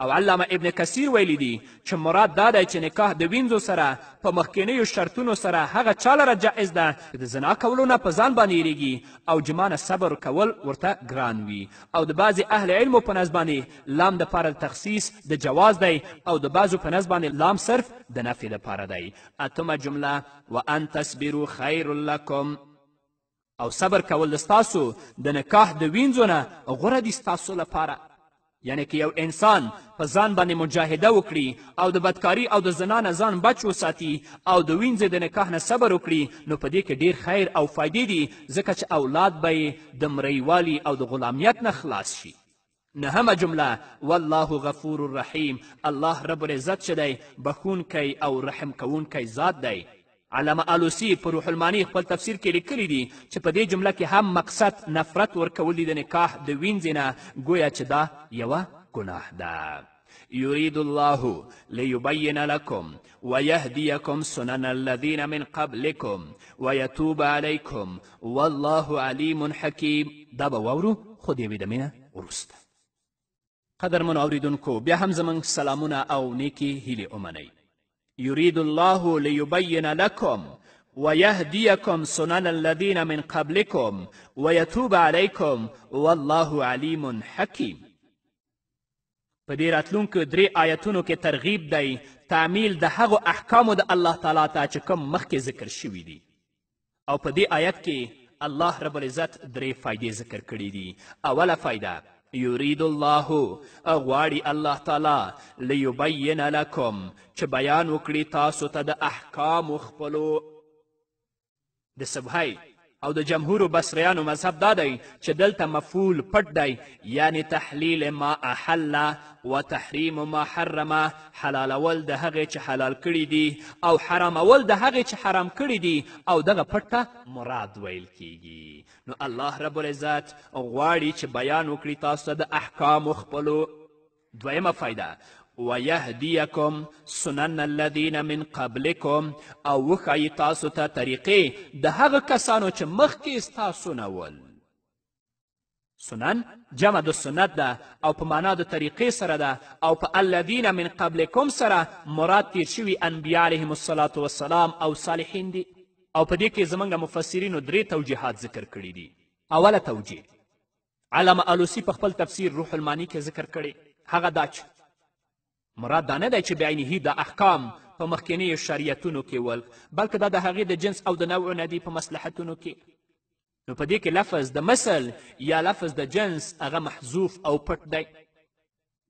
او علامه ابن کثیر ویلی دی چې مراد دا دی چې نکاح د وینځو سره په مخکینیو شرطونو سره هغه چا لره جایز ده چې د زنا کولو نه په ځان باندې یریږي او جما نه صبر کول ورته ګران وي. او د بعضې اهل علمو په نظر باندې لام دپاره د تخصیص د جواز دی، او د بعضو په نظر باندې لام صرف د نفي دپاره دی. اتمه جمله وان تصبروا خیر لکم، او صبر کول د ستاسو د نکاح د وینځو نه غوره دي ستاسو لپاره. یعنی که یو انسان په ځان باندې مجاهده وکړي او د بدکاري او د زنا نه ځان بچ وساتي او د وینځې د نکاح نه صبر وکړي نو په دې کې ډیر خیر او فایدې دي، ځکه چې اولاد به یې د مریوالي او د غلامیت نه خلاص شي. نهمه جمله والله غفور رحیم، الله رب العزت چې دی بخونکی او رحم کوونکی ذات دی. علامه آلوسی په روح المانی خپل تفسیر کې لیکلی دي چې په دې جمله کې هم مقصد نفرت ورکول دي د نکاح د وینځې نه، گویا چې دا یوه ګناه ده. یرید الله لیبین لکم ویهدیکم سنن الذین من قبلکم ویتوب علیکم والله علیم حکیم. دا به واورو خو د یوې دمې نه وروسته. قدرمنو اوریدونکو، بیا هم زموږ سلامونه او نیکې هیلې ومنئ. يريد الله ليبين لكم ويهديكم سنن الذين من قبلكم ويتوب عليكم والله عليم حكيم. په دې راتلونکو 3 آیتونو کې ترغیب دی تعمیل د هغو احکامو د الله تعالی ته چې کوم مخکې ذکر شوي دي. او په دې آیت کې الله رب العزت 3 فایدې ذکر کړي دي. اوله فایده یرید الله، غواړي الله تعالی لیبین لکم چې بیان وکړي تاسو ته د احکامو خپلو. د سبحی او د جمهورو بصریانو مذهب دا دی چې دلته مفعول پټ دی، یعنی تحلیل ما احله و تحریم ما حرمه، حلالول د هغې چې حلال کړي دي او حرامول د هغې چې حرام کړي دي، او دغه پټ ته مراد ویل کیږي. نو الله رب العزت غواړي چې بیان وکړي تاسو ته د احکامو خپلو. دویمه فایده ویهدیکم سنن الذین من قبلکم، او وښایي تاسو ته طریقې د هغه کسانو چې مخکې ستاسو نه ول. سنن جمع د سنت ده او په معنا د طریقې سره ده، او په الذین من قبلکم سره مراد تیر شوي انبیا علیهم الصلاة والسلام او صالحین دي. او په دې کې زموږ مفسرینو 3 توجیحات ذکر کړي دي. اوله توجیه علامه آلوسی په خپل تفسیر روح المانی کې ذکر کړي، هغه دا چې مراد دا نه دی چې بعینه د احکام په مخکینیو شریعتونو کې ول، بلکې دا د هغې د جنس او د نوع نه دي په مصلحتونو کې. نو په دې کې لفظ د مثل یا لفظ د جنس هغه محذوف او پټ دی.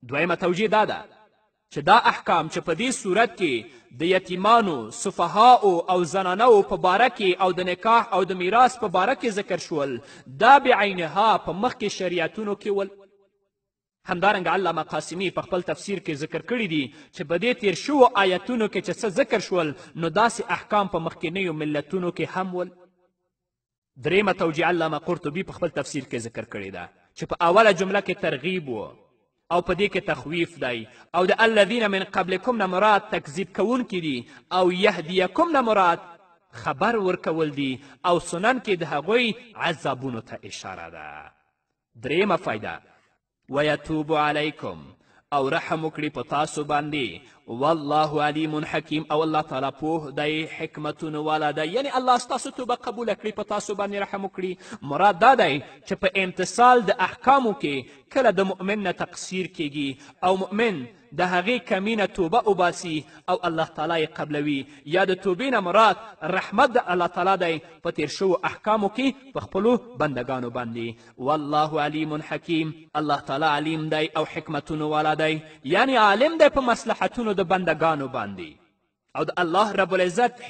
دویمه توجیه دا ده چې دا احکام چې په دې صورت کې د یتیمانو، سفهاو او زنانو په باره کې او د نکاح او د میراث په باره کې ذکر شول، دا بعینها په مخکې شریعتونو کې ول. همدارنګه علامه قاسمي په خپل تفسیر کې ذکر کړي دي چې په دې تیر شوو آیتونو کې چې څه ذکر شول نو داسې احکام په مخکینیو ملتونو کې هم ول. درېیمه توجیه علامه قرطبي په خپل تفسیر کې ذکر کړې ده چې په اوله جمله کې ترغیب و او په دې کې تخویف دی، او د الذین من قبلکم نه مراد تکذیب کوونکي دي، او یهدیکم نه مراد خبر ورکول دي، او سنن کې د هغوی عذابونو ته اشاره ده. درېیمه فایده ویتوب علیکم او رحم وکړي په تاسو باندې، والله علیم حکیم او الله تعالی پوه دی حکمتونو والا دی. یعنی الله ستاسو توبه قبوله کړي، په تاسو باندې رحم وکړي. مراد دا دی چې په امتصال د احکامو کې کله د مؤمن نه تقصیر کیږي او مؤمن د هغې کمي نه توبه وباسي او الله تعالی یې قبلوي، یا د توبې نه مراد رحمت د الله تعالی دی په تیر شوو احکامو کې په خپلو بندګانو باندې. والله علیم حکیم، الله تعالی علیم دی او حکمتونو والا دی، یعنی عالم دی په مصلحتونو د بندګانو باندې. او د الله رب العزت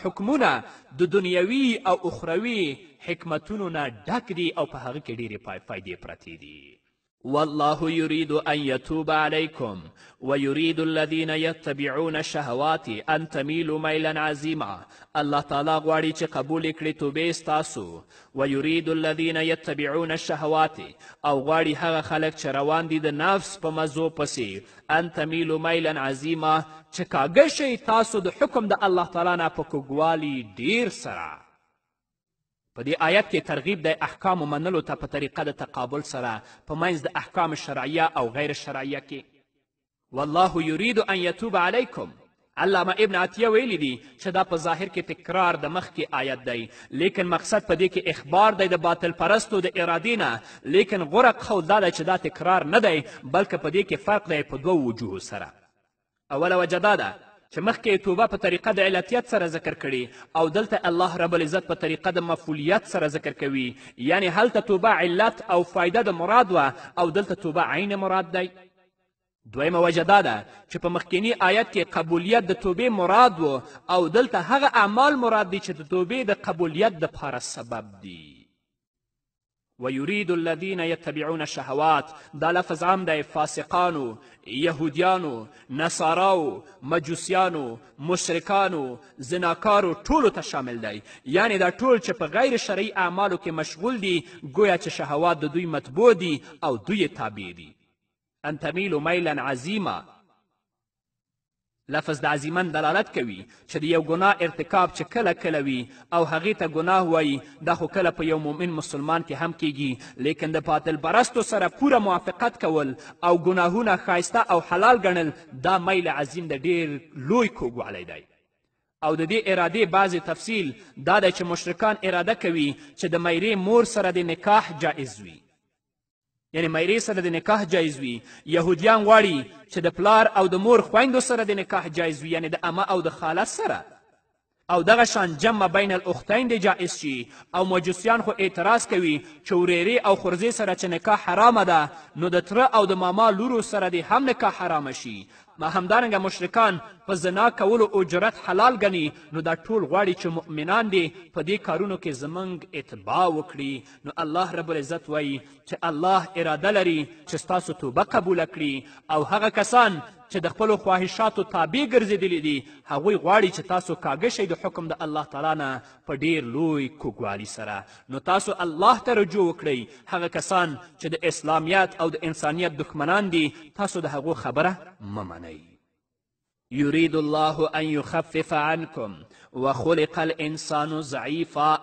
حکمونه د دنیوي او اخروي حکمتونو نه ډک دي او په هغه کې ډېرې فایدې پرتې دي. والله يريد أن يتوب عليكم ويريد الذين يتبعون الشهوات أن تميلوا ميلا عظيما. الله تعالی غواړي چې قبول کړي توبې ستاسو. ويريد الذين يتبعون الشهوات او غواړي هغه خلک چې روان دي د نفس په مزو پسې ان تميلوا ميلا عظيما چې کاږه شئ تاسو د حکم د الله تعالی نه په کوږوالي ډیر سره. په دې آیت کې ترغیب دی احکامو منلو ته په طریقه د تقابل سره په منځ د احکام شرعیه او غیر شرعیه کې. والله یرید ان یتوب علیکم. علامه ابن عطیه ویلی دی چې دا په ظاهر کې تکرار د مخکې آیت دی، لیکن مقصد په دې کې اخبار دی د باطل پرستو د ارادې نه، لیکن غوره قول دا دی چې دا تکرار نه دی بلکې په دې کې فرق دی په دوو وجوهو سره. اوله وجه دا ده چې مخکې توبه په طریقه د علتیت سره ذکر کړي او دلته الله رب العزت په طریقه د مفعولیت سره ذکر کوي، یعنی هلته توبه علت او فایده د مراد وه او دلته توبه عین مراد دی. دویمه وجه دا ده چې په مخکینی آیت کې قبولیت د توبې مراد و او دلته هغه اعمال مراد دي چې د توبې د قبولیت دپاره سبب دي. ويريد الذين يتبعون الشهوات دا لفظ عام دی فاسقانو، یهودیانو، نصاراو، مجوسیانو، مشرکانو، زناکارو ټولو ته شامل دی. یعنی دا ټول چې په غیر شرعي اعمالو کې مشغول دي گویا چې شهوات د دوی مطبوع دي او دوی تابع دي. ان تمیلو میلا عظیما لفظ د عظیمن دلالت کوي چې د یو ګناه ارتکاب چې کله کله وي او هغې ته ګناه وایي دا خو کله په یو مؤمن مسلمان کې هم کیږي، لیکن د باطل پرستو سره پوره موافقت کول او ګناهونه ښایسته او حلال ګڼل دا میل عظیم د ډېر لوی کوږوالی دی. او د دې ارادې بعضې تفصیل دا دی چې مشرکان اراده کوي چې د میرې مور سره د نکاح جایز وي، یعنی میرې سره د نکاح جایز وي. یهودیان غواړي چې د پلار او د مور خویندو سره د نکاح جایز وي، یعنی د امه او د خاله سره، او دغه شان جمع بین الاختین د جایز شي. او مجوسیان خو اعتراض کوي چې ورېرې او خورزې سره چې نکاح حرامه ده نو د تره او د ماما لورو سره د هم نکاح حرامه شي. همدارنګه مشرکان په زنا کولو اجرت حلال ګڼي، نو دا ټول غواړي چې مؤمنان دي په دې کارونو کې زموږ اتباع وکړي. نو الله رب العزت وایي چې الله اراده لري چې ستاسو توبه قبوله کړي، او هغه کسان چې د خپلو خواهشاتو تابع ګرځېدلي دي هغوی غواړي چې تاسو کاږه شئ د حکم د الله تعالی نه په ډېر لوی کوږوالي سره. نو تاسو الله ته رجوع وکړئ. هغه کسان چې د اسلامیت او د انسانیت دښمنان دي تاسو د هغو خبره مه منئ. يريد الله أن يخفف عنكم وخلق الإنسان ضعيفا.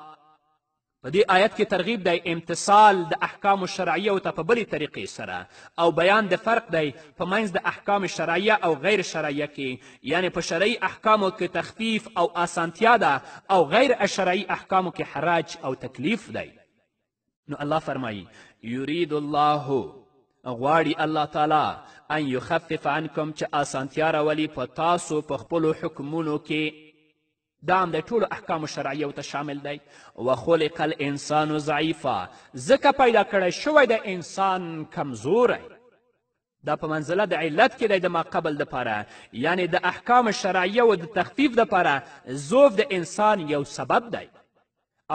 په دې آیت کې ترغیب دی امتصال د احکامو شرعیه ته په بلې طریقې سره، او بیان د فرق دی په منځ د احکام شرعیه او غیر شرعیه کې، یعنی په شرعي احکامو کې تخفیف او آسانتیا ده او غیر شرعي احکامو کې حرج او تکلیف دی. نو الله فرمایي یرید الله غواړي الله تعالی ان یخفف عنکم چې آسانتیا راولي په تاسو په خپلو حکمونو کې. دا هم د ټولو احکامو شرعیو ته شامل دی. وخلق الانسان ضعیفا ځکه پیدا کړی شوی د انسان کمزوری. دا په منزله د علت کې دی د ماقبل دپاره، یعنې د احکام شرعیه و د تخفیف دپاره ضعف د انسان یو سبب دی.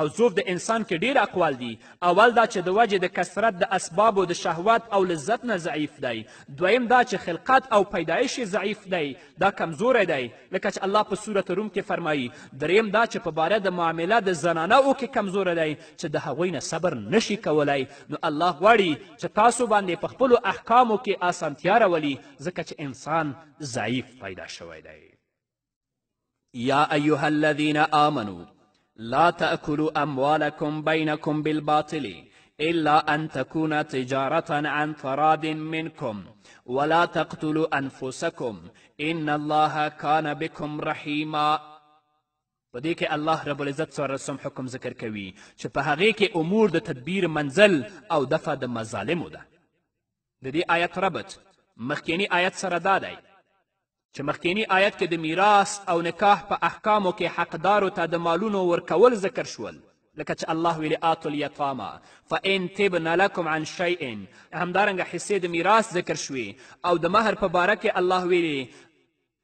او ضعف د انسان کې ډیر اقوال دي. اول دا چې د وجې د کثرت د اسبابو د شهوت او لذت نه ضعیف دی. دویم دا چې خلقت او پیدایش ضعیف دی، دا کمزوری دی لکه چې الله په سورت روم کې فرمایي. دریم دا چې په باره د معامله د زنانهو کې کمزوری دی چې د هغوی نه صبر نشي کولی. نو الله غواړي چې تاسو باندې په خپلو احکامو کې اسانتیا راولي ځکه چې انسان ضعیف پیدا شوی دی. یا ایها الذین آمنوا لا تأكلوا أموالكم بينكم بالباطل إلا أن تكون تجارة عن تراض منكم ولا تقتلوا أنفسكم إن الله كان بكم رحيما. په دې کې الله رب العزت څوارلسم حکم ذکر کوي چې په هغې کې امور د تدبیر منزل او دفع د مظالمو ده. د دې آیت ربط مخکینی آیت سره دا دی چې مخکینی آیت کې د میراث او نکاح په احکامو کې حقدارو ته د مالونو ورکول ذکر شول، لکه چې الله ویلي آتو الیتاما فان تبن لکم عن شیء. همدارنګه حصې د میراث ذکر شوي او د مهر په باره کې الله ویلي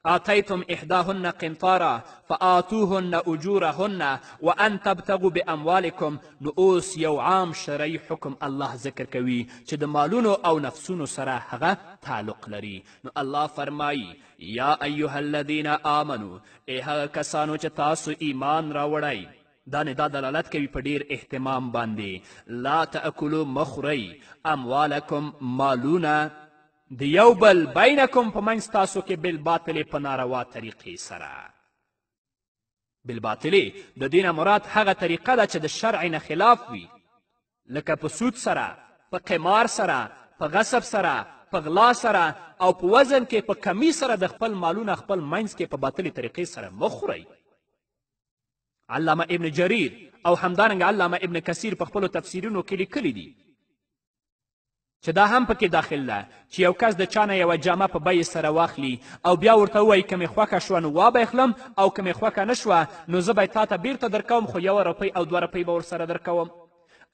آتیتم احداهن قنطارا فآتوهن اجورهن وان تبتغوا باموالکم. نو اوس یو عام شرعي حکم الله ذکر کوي چې د مالونو او نفسونو سره هغه تعلق لري. نو الله فرمایي یا ایها الذین آمنو، ای هغه کسانو چې تاسو ایمان راوړئ. دا ندا دلالت کوي په ډیر اهتمام باندې. لا تأکلو مخورئ اموالکم مالونه د یو بل بینکم په منځ تاسو کې بالباطلې په ناروا طریقې سره. بالباطلې د دې نه مراد هغه طریقه ده چې د شرع نه خلاف وي، لکه په سود سره، په قمار سره، په غصب سره، په غلا سره او په وزن کې په کمی سره د خپل مالونه خپل منځ کې په باطلې طریقې سره مخورئ. علامه ابن جریر او همدارنګه علامه ابن کثیر په خپلو تفسیرونو کې لیکلي دي چې دا هم پکې داخل ده چې یو کس د چا نه یوه جامه په بیې سره واخلي او بیا ورته ووایي که مې خوښه شوه نو وابخلم او که مې خوښه نه شوه نو زه به یې تا ته بیرته درکوم خو 1 روپۍ او 2 روپۍ به ورسره درکوم.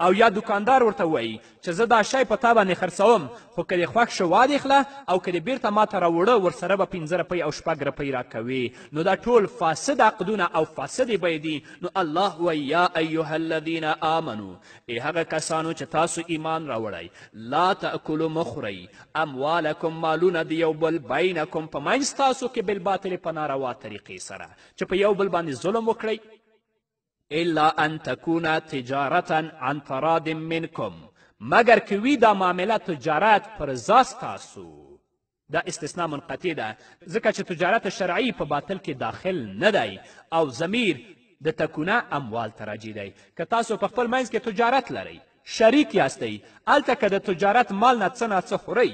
او یا دکاندار ورته وایي چې زه دا شی په تا باندې خرڅوم خو که دې خوښ شو وادېخله او که دې بیرته ما ته راوړه ورسره به 5 روپۍ او 6 روپۍ راکوي. نو دا ټول فاسد عقدونه او فاسدې بیې دي. نو الله وایي یا ایها الذین آمنو، ای هغه کسانو چې تاسو ایمان راوړئ، لا تأکلو مخورئ اموالکم مالونه د یو بل بینکم په منځ تاسو کې بالباطلې په ناروا طریقې سره چې په یو بل باندې ظلم وکړئ. الا ان تكون تجارتا عن تراض منکم، مگر که وي دا معامله تجارت پر ځاس تاسو. دا استثناء منقطع ده ځکه چې تجارت شرعي په باطل کې داخل نه دی او ضمیر د تکونه اموال ته راجع دی. که تاسو په خپل منځ کې تجارت لرئ، شریک یاستئ، هلته که د تجارت مال نه څه نه څه خورئ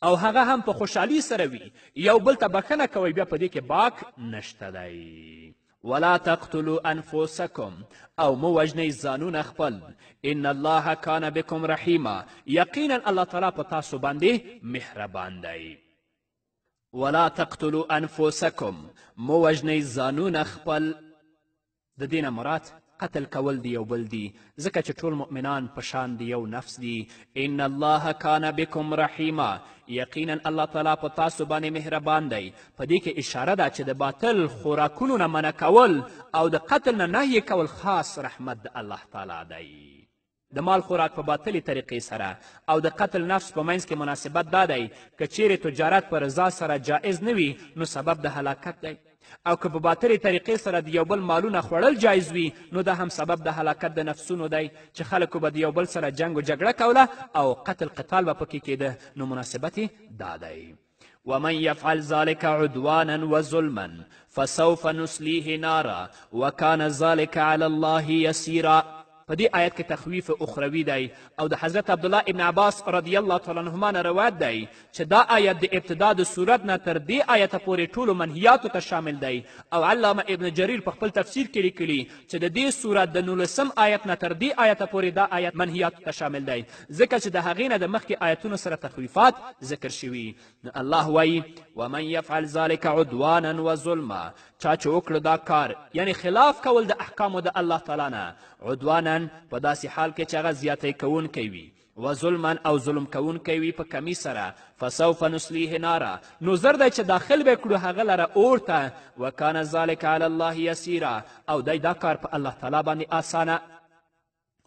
او هغه هم په خوشحالي سره وي، یو بل ته بښنه کوئ، بیا په دې کې باک نشته دی. ولا تقتلوا انفسکم، او مو وژنئ ځانونه خپل. ان الله کان بکم رحیما، یقینا الله تعالی په تاسو باندې مهربان دی. ولا تقتلوا انفسکم، مو وژنئ ځانونه خپل. د دې نه مراد قتل کول دی یو بل دی ځکه چې ټول مؤمنان په شان د یو نفس دي. ان الله کان بکم رحیما، یقینا الله تعالی په تاسو باندې مهربان دی. په دې کې اشاره ده چې د باطل خوراکونو نه منع کول او د قتل نه نهی کول خاص رحمت د الله تعالی دی. د مال خوراک په باطلې طریقې سره او د قتل نفس په منځ کې مناسبت دا دی که چیرې تجارت په رضا سره جایز نه وي نو سبب د هلاکت دی، او که په باطلې طریقې سره د یو بل مالونه خوړل جایز وي نو دا هم سبب د هلاکت د نفسونو دی چې خلکو به د یو بل سره جنگ و جګړه کوله او قتل قتال به پکې کېده. نو مناسبت یې دا دی. ومن يفعل ذلك عدوانا وظلما فسوف نسليه نارا وكان ذلك على الله يسيرا. په دې آیت کې تخویف اخروي دی او د حضرت عبدالله ابن عباس رضی الله تعالی عنهما نه روایت دی چې دا آیت د ابتدا د صورت نه تر دې آیته پورې ټولو منهیاتو ته شامل دی. او علامه ابن جریر په خپل تفسیر کې لیکلي چې د دې صورت د 19 آیت نه تر دې آیته پورې دا آیت منهیاتو ته شامل دی ځکه چې د هغې نه د مخکې آیتونو سره تخویفات ذکر شوي. الله وایي ومن یفعل ذلک عدوانا وظلما، چا چې وکړه دا کار یعنی خلاف کول د احکامو د الله تعالی نه، عدوانا په داسې حال کې چې هغه زیاتی کوونکی وي، و ظلما او ظلم کوونکی وي په کمي سره فسوف نصلیه نارا نو زر دی چې داخل به کړو هغه لره اور ته وکان ذلک علی الله یسیرا او دی دا کار په الله تعالی باندې آسانه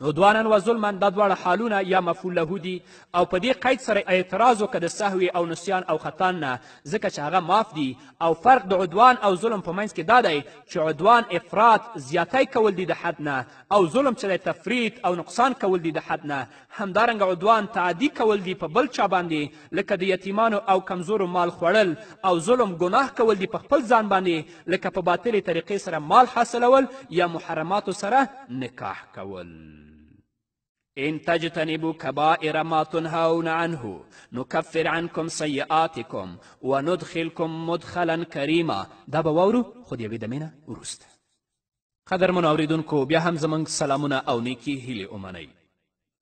عدوانا و ظلما دا دواړه حالونه یا مفعول له دي او په دې قید سره اعتراض وکړه د سهوي او نسیان او خطا نه ځکه چې هغه معاف دي او فرق د عدوان او ظلم په منځ کې دا دی چې عدوان افراط زیاتی کول دي د حد نه او ظلم چې دی تفریط او نقصان کول دي د حد نه همدارنګه عدوان تعدي کول دي په بل چا باندې لکه د یتیمانو او کمزورو مال خوړل او ظلم ګناه کول دي په خپل ځان باندې لکه په باطلې طریقې سره مال حاصلول یا محرماتو سره نکاح کول إن تجتنبوا كبائر ما تنهون عنه نكفر عنكم سيئاتكم وندخلكم مدخلا كريما دا به واورو خو د یوې دمې نه وروسته قدرمنو اورېدونکو بیا هم زموږ سلامونه او نیکي هیلې ومنئ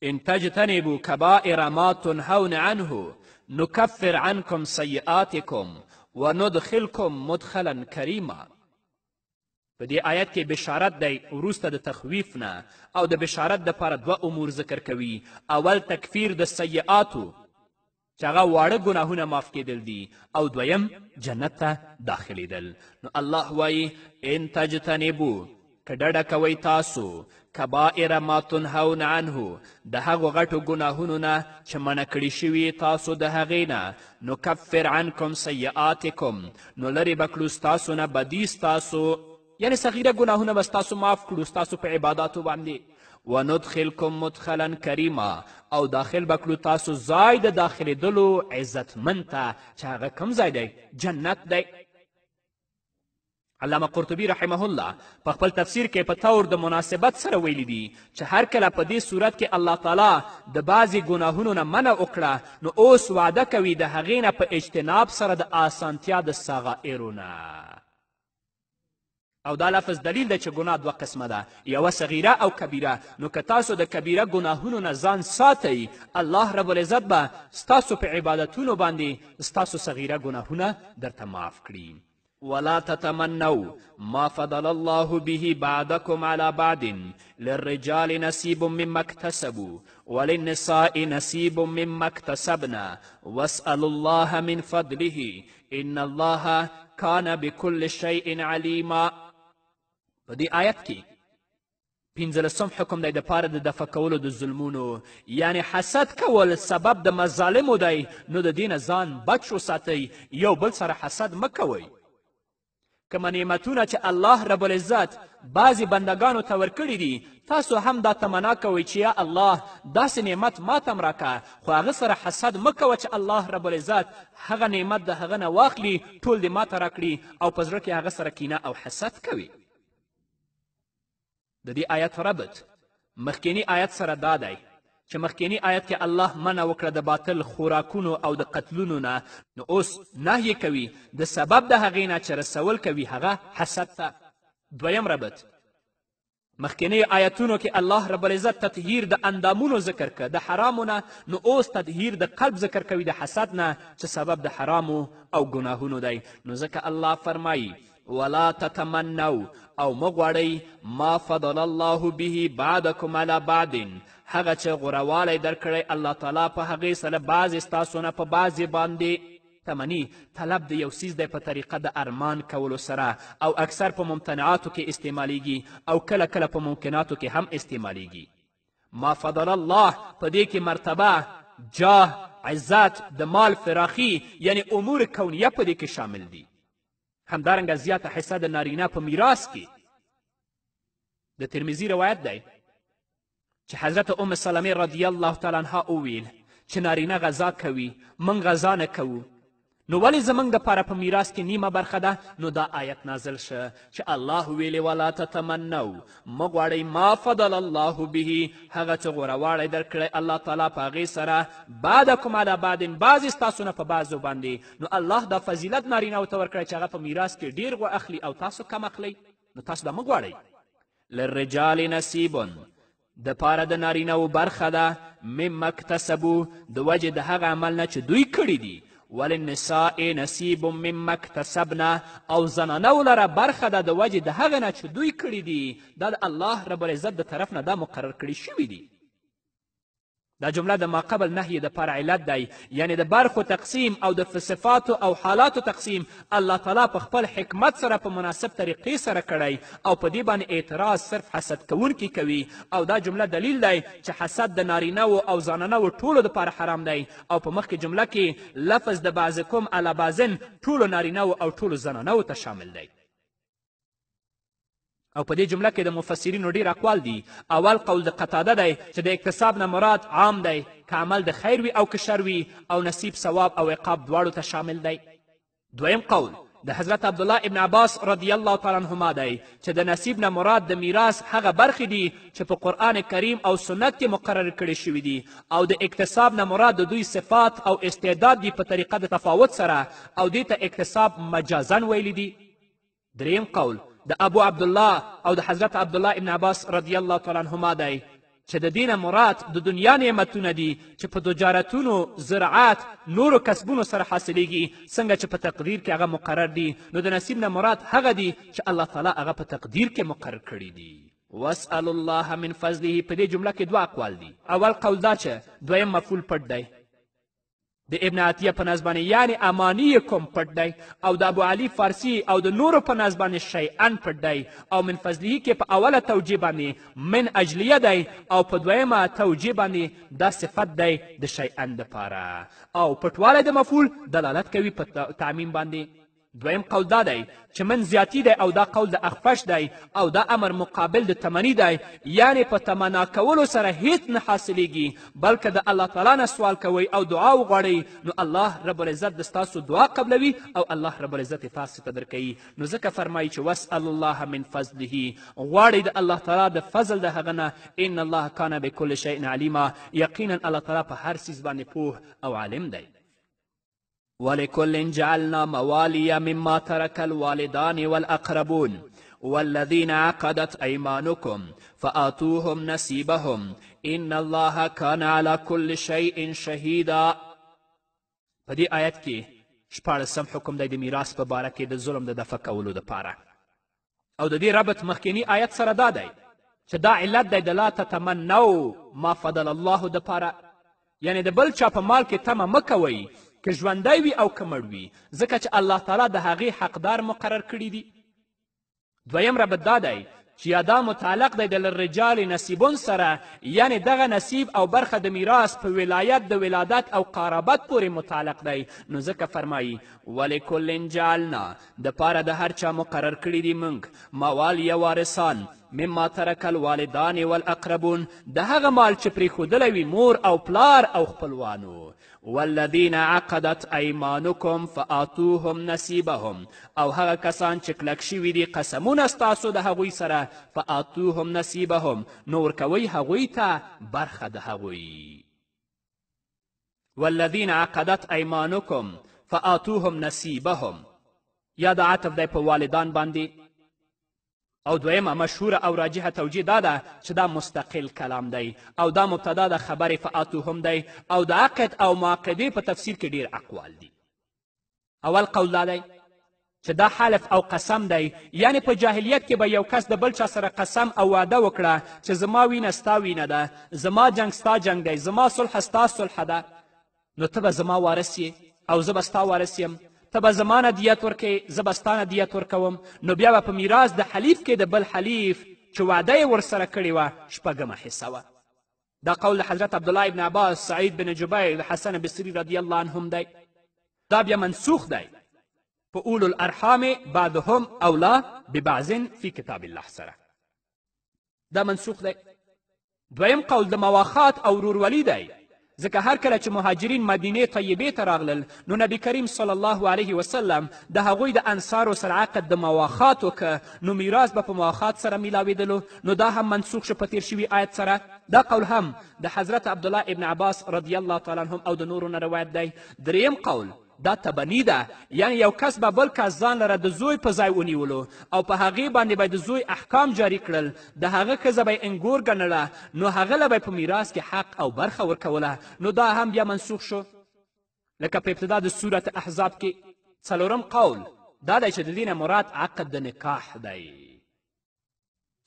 إن تجتنبوا كبائر ما تنهون عنه نكفر عنكم سيئاتكم وندخلكم مدخلا كريما په دې آیت کې بشارت دی وروسته د تخویف نه او د بشارت دپاره دوه امور ذکر کوي اول تکفیر د سیئاتو چې هغه واړه ګناهونه معاف کېدل دي او دویم جنت ته داخلیدل نو الله وایي ان تجتنبو که ډډه کوئ تاسو کبائر ما تنهون عنه د هغو غټو ګناهونو نه چې منع کړي شوي تاسو د هغې نه نکفر عنکم سیئاتکم نو لرې به کړو ستاسو نه بدي ستاسو یعنی صغیره ګناهونه به ستاسو معاف کړو ستاسو په عباداتو باندې وندخلکم مدخلا کریما او داخل به کړو تاسو ځای د داخلېدلو عزتمند ته چې هغه کوم ځای دی جنت دی علامه قرطبي رحمه الله په خپل تفسیر کې په طور د مناسبت سره ویلی دي چې هر کله په دې صورت کې الله تعالی د بعضې ګناهونو نه منع وکړه نو اوس وعده کوي د هغې نه په اجتناب سره د آسانتیا د صغائرو نه او دا لفظ دلیل دی چې ګناه دوه قسمه ده یوه صغیره او کبیره نو که تاسو د کبیره ګناهونو نه ځان ساتئ الله رب العزت به ستاسو په عبادتونو باندې ستاسو صغیره ګناهونه درته معاف کړي ولا تتمنوا ما فضل الله به بعضكم على بعض للرجال نصيب مما اكتسبوا وللنساء نصيب مما اكتسبنا واسألوا الله من فضله إن الله كان بكل شيء عليما په دې آیت کې پنځلسم حکم دی دپاره د دفع کولو د ظلمونو یعنی حسد کول سبب د مظالمو دی نو د دې نه ځان بچ وساتئ یو بل سره حسد مه کوئ کومه نعمتونه چې الله رب العزت بعضې بندګانو ته ورکړي دي تاسو هم دا تمنا کوئ چې یا الله داسې نعمت ماته م راکه خو هغه سره حسد مه کوه چې الله رب العزت هغه نعمت د هغه نه واخلي ټول دې ماته راکړي او په زړه کې هغه سره کینه او حسد کوي د دې آیت ربط مخکینی آیت سره دا دی چې مخکینی آیت کې الله منع وکړه د باطل خوراکونو او د قتلونو نه نو اوس نهیې کوي د سبب د هغې نه چې رسول کوي هغه حسد ته دویم ربط مخکینی آیتونو کې الله رب العزت تطهیر د اندامونو ذکر که د حرامو نه نو اوس تطهیر د قلب ذکر کوي د حسد نه چې سبب د حرامو او ګناهونو دی نو ځکه الله فرمایي ولا تتمنوا او مغواړئ ما فضل الله به بعضکم علی بعض هغه چې غوروالی درکړی الله تعالی په هغې سره بعضې ستاسو نه په بعضې باندې تمني طلب د یو څیز دی په طریقه د ارمان کولو سره او اکثر په ممتنعاتو کې استعمالیږي او کله کله په ممکناتو کې هم استعمالیږي ما فضل الله په دې کې مرتبه جاه عزت د مال فراخي یعنی امور کونیه په دې کې شامل دي همدارنګه زیاته حصه د نارینه په میراث کې د ترمذي روایت دی چې حضرت ام سلمې رضی الله تعالی عنها وویل چې نارینه غذا کوي موږ غذا نه کوو نو ولې زموږ دپاره په میراث کې نیمه برخه ده نو دا آیت نازل شه چې الله ویلې ولا تتمنوا مه غواړئ ما فضل الله به هغه چې غورهواړی درکړی الله تعالی په هغې سره بعدکم علی بعد بعضې ستاسو نه په بعضو باندې نو الله دا فضیلت نارینهو ته ورکړی چې هغه په میراث کې ډېر غوه اخلي او تاسو کم اخلئ نو تاسو دا مه غواړئ للرجال نصیبون د پاره د نارینهو برخه ده مما اکتسبو د وجې د هغه عمل نه چې دوی کړي دي وللنساء نصیب مما اکتسبنا او زنانو لره برخه ده د وجې د هغه نه چې دوی کړي دي دا د الله رب العزت د طرف نه دا مقرر کړي شوي دي دا جمله د ما قبل نهي دپاره علت دی، یعنی د برخو تقسیم او د صفاتو او حالاتو تقسیم الله تعالی په خپل حکمت سره په مناسب طریقې سره کړی او په دې باندې اعتراض صرف حسد کوونکي کوي. او دا جمله دلیل دی چې حسد د نارینهو او زنانهو ټولو دپاره حرام دی، او په مخکې جمله کې لفظ د بعضکم علی بعضن ټولو نارینهو او ټولو زنانهو ته شامل دی. او په دې جمله کې د مفسرینو ډېر اقوال دي. اول قول د قطاده دی چې د اکتساب نه مراد عام دی، که عمل د خیر وي او که شر وي، او نصیب ثواب او عقاب دواړو ته شامل دی. دویم قول د حضرت عبدالله ابن عباس رضی الله تعالی عنهما دی چې د نصیب نه مراد د میراث هغه برخې دي چې په قرآن کریم او سنت کې مقرر کړي شوي دي، او د اکتساب نه مراد د دوی صفات او استعداد دي په طریقه د تفاوت سره، او دې ته اکتساب مجازن ویلی دي. دریم قول د ابو عبدالله او د حضرت عبدالله ابن عباس رضی الله تعالی عنهما دی چې د دې نه مراد د دنیا نعمتونه دي چې په تجارتونو، زراعت، نورو کسبونو سره حاصلیږي، څنګه چې په تقدیر کې هغه مقرر دي. نو د نصیب نه مراد هغه دي چې الله تعالی هغه په تقدیر کې مقرر کړي دي. واسأل الله من فضله په دې جمله کې دوه اقوال دي. اول قول دا چې دویم مفعول پټ دی، د ابن عطیه په نظر باندې یعنی امانیکم پټ دی، او د ابو علي فارسی او د نورو په نظر باندې شیئا پټ دی، او من فضله کې په اوله توجیه باندې من اجلیه دی، او په دویمه توجیه باندې دا صفت دی د شیئا دپاره، او پټوالی د مفعول دلالت کوي په تعمیم باندې. دویم قول دا دی چې من زیاتی دی، او دا قول د اخفش دی، او دا امر مقابل د تمنی دی، یعنی په تمنا کولو سره هیڅ نه حاصلیږي، بلکې د الله تعالی نه سوال کوئ او دعا وغواړئ، نو الله رب العزت د ستاسو دعا قبلوي او الله رب العزت تاسو ته درکوي. نو ځکه فرمایي چې واسأل الله من فضله، غواړئ د الله تعالی د فضل د هغه نه. ان الله کان بکل شیء علیما، یقینا الله تعالی په هر څیز باندې پوه او عالم دی. ولكل جعلنا موالي مما ترك الوالدان والأقربون والذين عقدت أيمانكم فآتوهم نصيبهم إن الله كان على كل شيء شهيدا. په دې آیت کې 14 حکم دی د میراث په باره کې د ظلم د دفع کولو دپاره، او د دې ربط مخکینی آیت سره دا دی چې دا علت دی د لا تتمنوا ما فضل الله دپاره، یعنی د بل چا په مال کې تمه مه کوئ که ژوندی وي او که مړ وي، ځکه چې الله تعالی د هغې حقدار مقرر کړي دي. دویم ربط دا دی چې یا دا متعلق دی د للرجال نصیبون سره، یعنی دغه نصیب او برخه د میراث په ولایت د ولادت او قرابت پورې متعلق دی. نو ځکه فرمایي ولکل جعلنا، دپاره د هر چا مقرر کړي دي موږ موالیه وارثان مما ترک الوالدان والاقربون، د هغه مال چې پرېښودلی وي مور او پلار او خپلوانو. والذین عقدت ایمانکم فآتوهم نصیبهم، او هغه کسان چې کلک شوي دي قسمونه ستاسو د هغوی سره، فآتوهم نصیبهم، نو ورکوئ هغوی ته برخه د هغوی. والذین عقدت ایمانکم فآتوهم نصیبهم، یا د عطف دی په والدان باندې. او دویمه مشهوره او راجحه توجیه دا ده چې دا مستقل کلام دی، او دا مبتدا د خبر فآتوهم دی، او د عقد او معاقدې په تفسیر کې ډیر اقوال دي. اول قول دا دی چې دا حلف او قسم دی، یعنی په جاهلیت کې به یو کس د بل چا سره قسم او وعده وکړه چې زما وینه ستا وینه ده، زما جنګ ستا جنګ دی، زما صلح ستا صلح ده، نو ته به زما وارث یې او زه به ستا وارث یم، ته به زما نه دیت ورکوې زه به ستا نه دیت ورکوم. نو بیا به په میراث د حلیف کې د بل حلیف چې وعده یې ورسره کړې وه شپږمه حصه وه. دا قول د حضرت عبدالله ابن عباس، سعید بن جبیر، د حسن بصري رضی الله عنهم دی. دا بیا منسوخ دی په اولو الارحام بعضهم اولا ببعض فی کتاب الله سره، دا منسوخ دی. دویم قول د مواخات او ورورولي دی، ځکه هر کله چې مهاجرین مدینې طیبې ته راغلل نو نبی کریم صلی الله علیه وسلم د هغوی د انصارو سره عقد د مواخات وکړه، نو میراث به په مواخات سره میلاوېدلو، نو دا هم منسوخ شو په تیر شوي آیت سره. دا قول هم د حضرت عبدالله ابن عباس رضی الله تعالی عنهم او د نورو نه روایت دی. دریم قول دا تبنی ده، یعنی یو کس به بل کس ځان لره د زوی په ځای ونیولو او په هغې باندې به د زوی احکام جاري کړل، د هغه ښځه به یې انګور ګڼله، نو هغه له به یې په میراث کې حق او برخه ورکوله، نو دا هم بیا منسوخ شو. لکه په ابتدا د سورت احزاب کې. څلورم قول دا دی چې د دې نه مراد عقد د نکاح دی،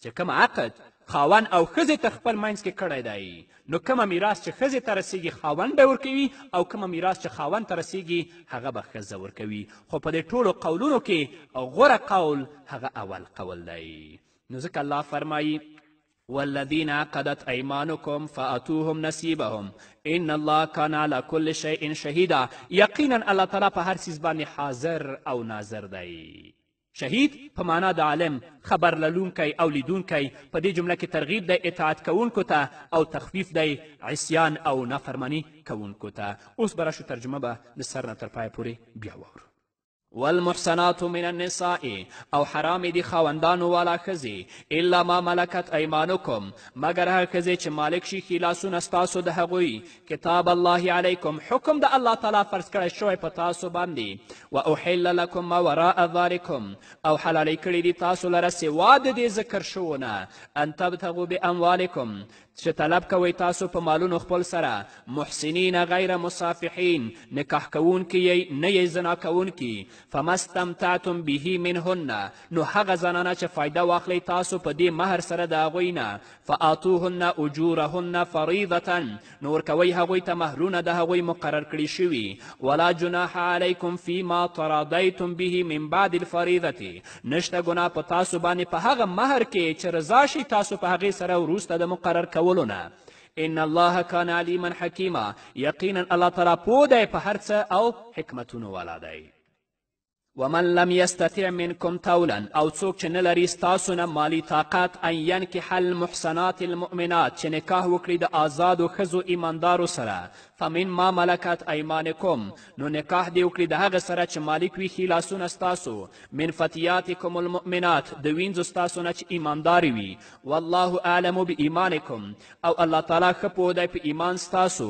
چې کوم عقد خاوند او ښځې ته خپل منځ کې کړی دی نو کومه میراث چې ښځې ته رسیږي خاوند به ورکوي او کومه میراث چې خاوند ته رسیږي هغه به ښځه ورکوي خو په دې ټولو قولونو کې غوره قول هغه اول قول دی نو ځکه الله فرمایي والذین عقدت ایمانکم فاتوهم نصیبهم ان الله کان علی کل شیء شهیدا یقینا الله تعالی په هر څیز باندې حاضر او ناظر دی شهید په معنا د عالم خبر لرونکی او لیدونکی په دې جمله کې ترغیب دی اطاعت کوونکو ته او تخفیف دی عصیان او نافرمانی کوونکو ته اوس به راشو ترجمه به د سر نه تر پایه پورې بیا واورو والمحصنات من النساء او حرام دي خاوندانو والا ښځې الا ما ملکت ایمانکم مگر هغه ښځې چې مالک شي ښي لاسونه ستاسو د هغوی کتاب الله علیکم حکم د الله تعالی فرض کړی شوی په تاسو باندې و احل لکم ما وراء ذلکم او حلالۍ کړي دي تاسو لره سوا د دې ذکر شوونه ان تبتغوا باموالکم چې طلب کوئ تاسو په مالونو خپل سره محسنین غیر مصافحین نکاح کوونکي یې نه یې زنا کوونکي فما استمتعتم به منهن نو هغه زنانه چې فایده واخلئ تاسو په دې مهر سره د هغوی نه فآتوهن اجورهن فریضة نو ورکوئ هغوی ته مهرونه د هغوی مقرر کړي شوي ولا جناح علیکم فیما تراضیتم به من بعد الفریضة نشته ګناه په تاسو باندې په هغه مهر کې چې رضا شي تاسو په هغې سره وروسته د مقرر کولو نه ان الله کان علیما حکیما یقینا الله تعالی پوه دی په هر څه او حکمتونو والا دی ومن لم يستطع منكم طولا او څوک چې نه لري ستاسو نه مالی طاقت ان ينکح المحصنات المؤمنات چې نکاح وکړي د آزادو ښځو ایماندارو سره فمن ما ملکت ایمانکم نو نکاح دې وکړي د هغه سره چې مالک وي ښي لاسونه ستاسو من فتیاتکم المؤمنات د وینځو ستاسو نه چې ایماندارې وي والله اعلم بایمانکم او الله تعالی ښه پوه دی په ایمان ستاسو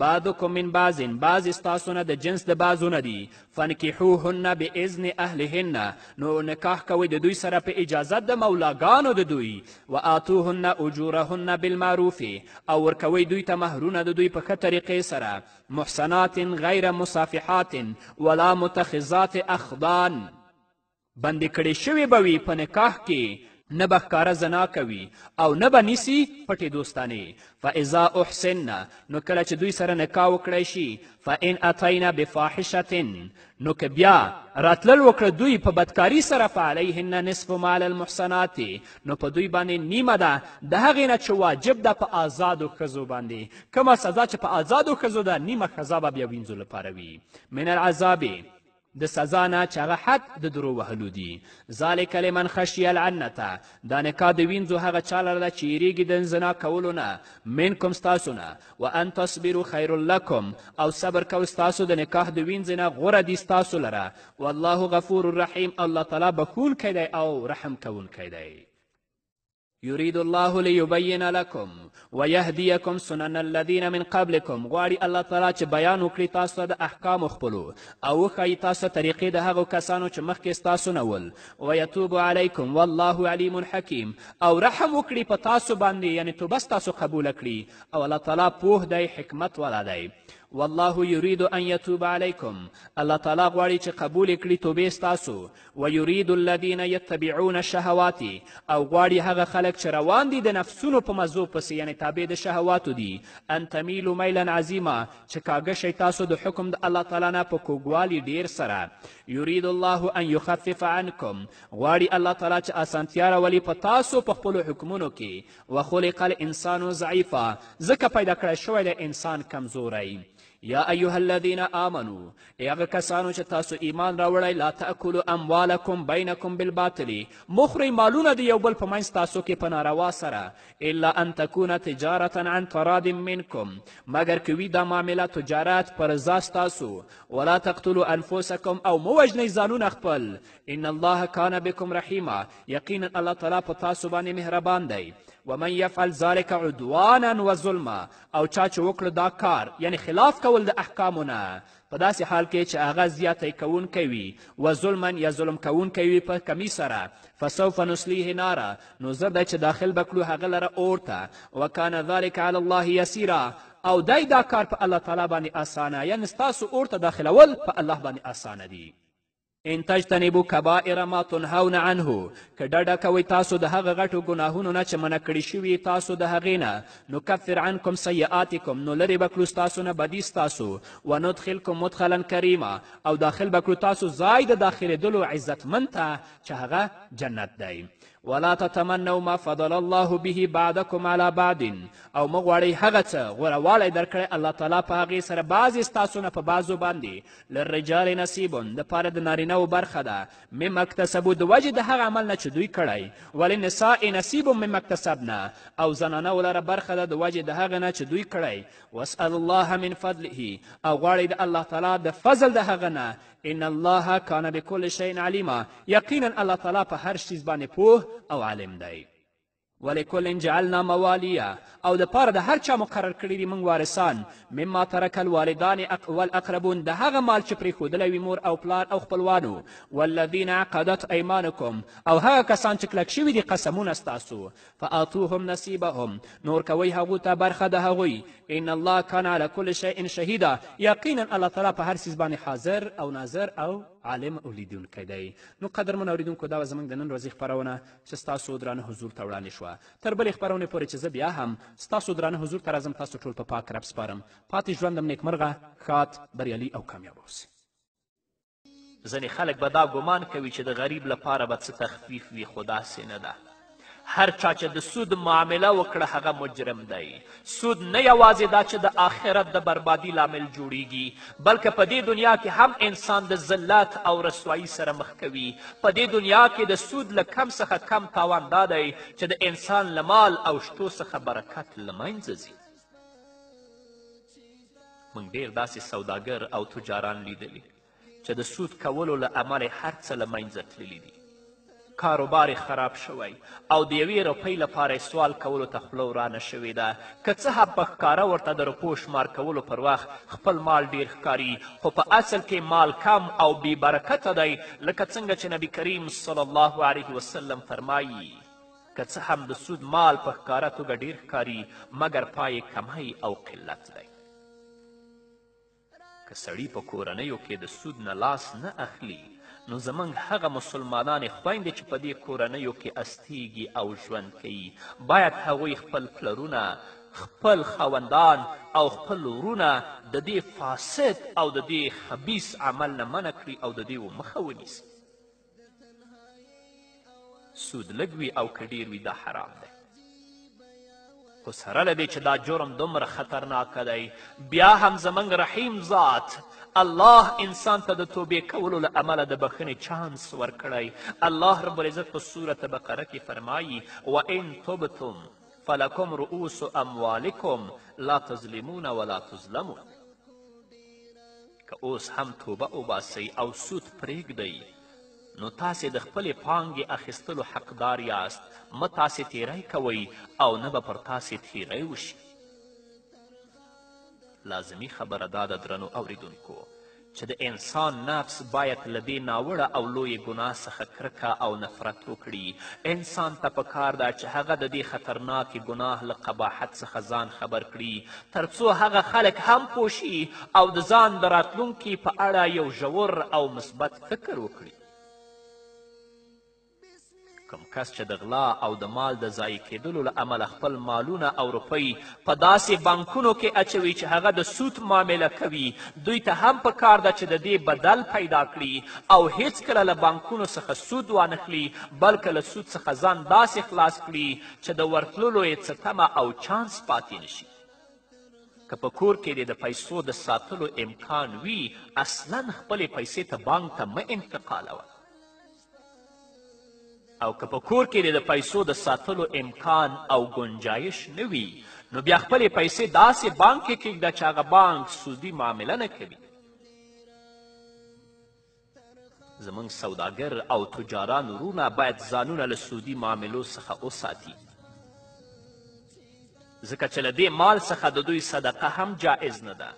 بعضکم من بعض ستاسو نه د جنس د بعضو نه دي فانکحوهن باذن اهلهن نو نکاح کوئ د دوی سره په اجازت د مولاګانو د دوی و آتوهن اجورهن بالمعروف او ورکوئ دوی ته مهرونه د دوی په ښه طریقې سره محسنات غیر مصافحات ولا متخذات اخدان بندي کړي شوي به وي په نکاح کې نه به ښکاره زنا کوي او نه به نیسي پټې دوستانې فاذا احسن نو کله چې دوی سره نکاح وکړی شي فان اتینا بفاحشة نو که بیا راتلل وکړه دوی په بدکاري سره فعلیهن نصف ما علی المحسنات نو په دوی باندې نیمه ده د هغې نه چې واجب ده په آزادو ښځو باندې کومه سزا چې په آزادو ښځو ده نیمه سزا به بیا وینځو لپاره وي من العذاب د سزا نه چې هغه حد د درو وهلو دي ذلک لمن خشی العنته دا نکاح د وینځو هغه چا لره ده چې یریږي د زنا کولو نه منکم ستاسو نه وان تصبروا خیر لکم او صبر کو ستاسو د نکاح د وینځ نه غوره دي ستاسو لره والله غفور رحیم الله تعالی بخښونکی دی او رحم کوونکی دی يريد الله ليبين لكم ويهديكم سنن الذين من قبلكم غواړي الله تعالی چې بیان وکړي تاسو د احکامو خپلو او وښایي تاسو طریقې د هغو کسانو چې مخکې ستاسو نه ول ویتوب علیکم والله علیم حکیم او رحم وکړي په تاسو باندې یعنی توبه ستاسو قبوله کړي او الله تعالی پوه دی حکمت والا دی والله يريد ان يتوب عليكم الله تعالی غواړي چې قبول کړي توبې ستاسو ويريد الذين يتبعون الشهوات او غواړي هغه خلک چې روان دي د نفسونو په مزو پسې یعنی تابع د شهواتو دي ان تمیلوا میلا عظیما چې کاږه شئ تاسو د حکم د الله تعالی نه په کوږوالي ډیر سره يريد الله ان يخفف عنكم غواړي الله تعالی چې اسانتیا راولي په تاسو په خپلو حکمونو کې وخلق الانسان ضعیفا ځکه پیدا کړی شوی دی انسان کمزوری یا ایها الذین آمنوا ای هغه کسانو چې تاسو ایمان راوړی لا تأکلوا اموالکم بینکم بالباطل مخورئ مالونه د یو بل په منځ تاسو کې په ناروا سره الا ان تکونه تجارة عن تراض منکم مګر که وي دا معامله تجارت په رضا ستاسو ولا تقتلوا انفسکم او مه وژنئ ځانونه خپل ان الله کان بکم رحیما یقینا الله تعالی په تاسو باندې مهربان دی ومن يفعل ذلك عدوانا وظلما او چا چې وکړه دا کار یعنی خلاف کول د احکامو نه په داسې حال کې چې هغه زیاتی کوونکی وي و ظلما یا ظلم کوونکی وي په کمي سره فسوف نصلیه نارا نو زر دی چې داخل به کړو هغه لره اور ته وکان ذلک علی الله یسیرا او دی دا کار په الله تعالی باندې اسانه یعنی ستاسو اور ته داخلول په الله باندې اسانه دي ان تجتنبوا کبائر ما تنهون عنه که ډډه کوئ تاسو د هغه غټو ګناهونو نه چې منع کړي شوي تاسو د هغې نه نکفر عنکم سیئاتکم نو لرې به کړو ستاسو نه بدي ستاسو وندخلکم مدخلا کریما او داخل به کړو تاسو ځای د داخلېدلو عزتمند ته چې هغه جنت دی ولا تتمنوا ما فضل الله به بعدکم على بعد او مه غواړئ هغه څه غورهوالی درکړی الله تعالی په هغې سره بعضې ستاسو نه په بعضو باندې للرجال نصیبون دپاره د نارینهو برخه ده مما اکتسبو د وجې د هغه عمل نه چې دوی کړی وللنساء نصیب مما اکتسبنا او زنانو لره برخه ده د وجې د هغه نه چې دوی کړی واسأل الله من فضله او غواړئ د الله تعالی د فضل د هغه نه ان الله کان بكل شیء علیما یقینا الله تعالی په هر چیز باندې پوه او عالم دی ولکل جعلنا موالیا او د پاره د هر چا مقرر کړي دي موږ وارثان مما ترک الوالدان والاقربون د هغه مال چې پرېښودلی وي مور او پلار او خپلوانو والذین عقدت ایمانکم او هغه کسان چې کلک شوي دي قسمونه ستاسو فآتوهم نصیبهم نور کوئ هغو ته برخه د هغوی ان الله کان علی کل شیء شهیدا یقینا الله تعالی په هر څیز باندې حاضر او ناظر او عالم او لیدونکی دی نو قدرمنو اورېدونکو دا به زموږ د نن ورځې خپرونه چې ستاسو درانه حضور ته وړاندې شوه تر بلې خپرونې پورې چې زه بیا هم ستاسو درانه حضور ته راځم تاسو ټول په پاک رب سپارم پاتې ژوندم نیکمرغه ښاد بریالي او کامیاب اوسئ ځینې خلک به دا ګمان کوي چې د غریب لپاره به څه تخفیف وي خو داسې نه ده هر چا چې د سود معامله وکړه هغه مجرم دی سود نه یوازې دا چې د آخرت د بربادي لامل جوړیږي بلکې په دې دنیا کې هم انسان د ذلت او رسوایی سره مخ کوي په دې دنیا کې د سود له کم څخه کم تاوان دا دی چې د انسان له مال او شتو څخه برکت له منځه ځي موږ ډېر داسې سوداګر او تجاران لیدلي چې د سود کولو له امله هر څه له منځه تللي دي کاروبار خراب شوی او د یوې روپۍ لپاره سوال کولو ته خوله ورانه شوې ده که څه هم په ښکاره ورته د روپو شمار کولو پر وخت خپل مال ډیر ښکاري خو په اصل کې مال کم او بې برکته دی لکه څنګه چې نبي کریم صلی الله علیه وسلم فرمایي که څه هم د سود مال په ښکاره توګه ډیر ښکاري مګر پای کمی او قلت دی که سړي په کورنیو کې د سود نه لاس نه اخلي نو زموږ هغه مسلمانانې خویندې چې په دې کورنیو کې استیږي او ژوند کوي باید هغوی خپل پلرونه خپل خاوندان او خپل ورونه د دې فاسد او د دې خبیث عمل نه منع کړي او د دې مخه ونیسي سود لږ وي او که ډېر وي دا حرام دی خو سره له دې چې دا جرم دومره خطرناکه دی بیا هم زموږ رحیم ذات الله انسان ته د توبې کولو له امله د بخښنې چانس ورکړی الله رب العزت په سورت بقره کې فرمایي وان تبتم فلکم رؤوس اموالکم لا تظلمون ولا تظلمون که اوس هم توبه وباسئ او سود پرېږدئ نو تاسې د خپلې پانګې اخیستلو حقدار یاست مه تاسې تیری کوئ او نه به پر تاسې تیری وشي لازمي خبره دا ده درنو اوریدونکو چې د انسان نفس باید له دې ناوړه او لویې ګناه څخه کرکه او نفرت وکړي انسان ته پکار ده چې هغه د دې خطرناکې ګناه له قباحت څخه ځان خبر کړي تر څو هغه خلک هم پوه شي او د ځان د راتلونکي په اړه یو ژور او مثبت فکر وکړي کوم کس چې د غلا او د مال د ضایع کېدلو له امله خپل مالونه او روپۍ په داسې بانکونو کې اچوي چې هغه د سود معامله کوي دوی ته هم پکار ده چې د دې بدل پیدا کړي او هیڅکله له بانکونو څخه سود وانخلي بلکې له سود څخه ځان داسې خلاص کړي چې د ورتللو یې څه تمه او چانس پاتې نشي که په کور کې د پیسو د ساتلو امکان وي اصلا خپلې پیسې ته بانک ته مه انتقالوه او که په کور کې د پیسو د ساتلو امکان او گنجایش نه وي نو بیا خپلې پیسې داسې بانک کې کږده چې هغه بانک سودي معامله نه کوي زموږ سوداګر او تجاران ورونه باید ځانونه له سودي معاملو څخه وساتي ځکه چې له دې مال څخه د دوی صدقه هم جایز نه ده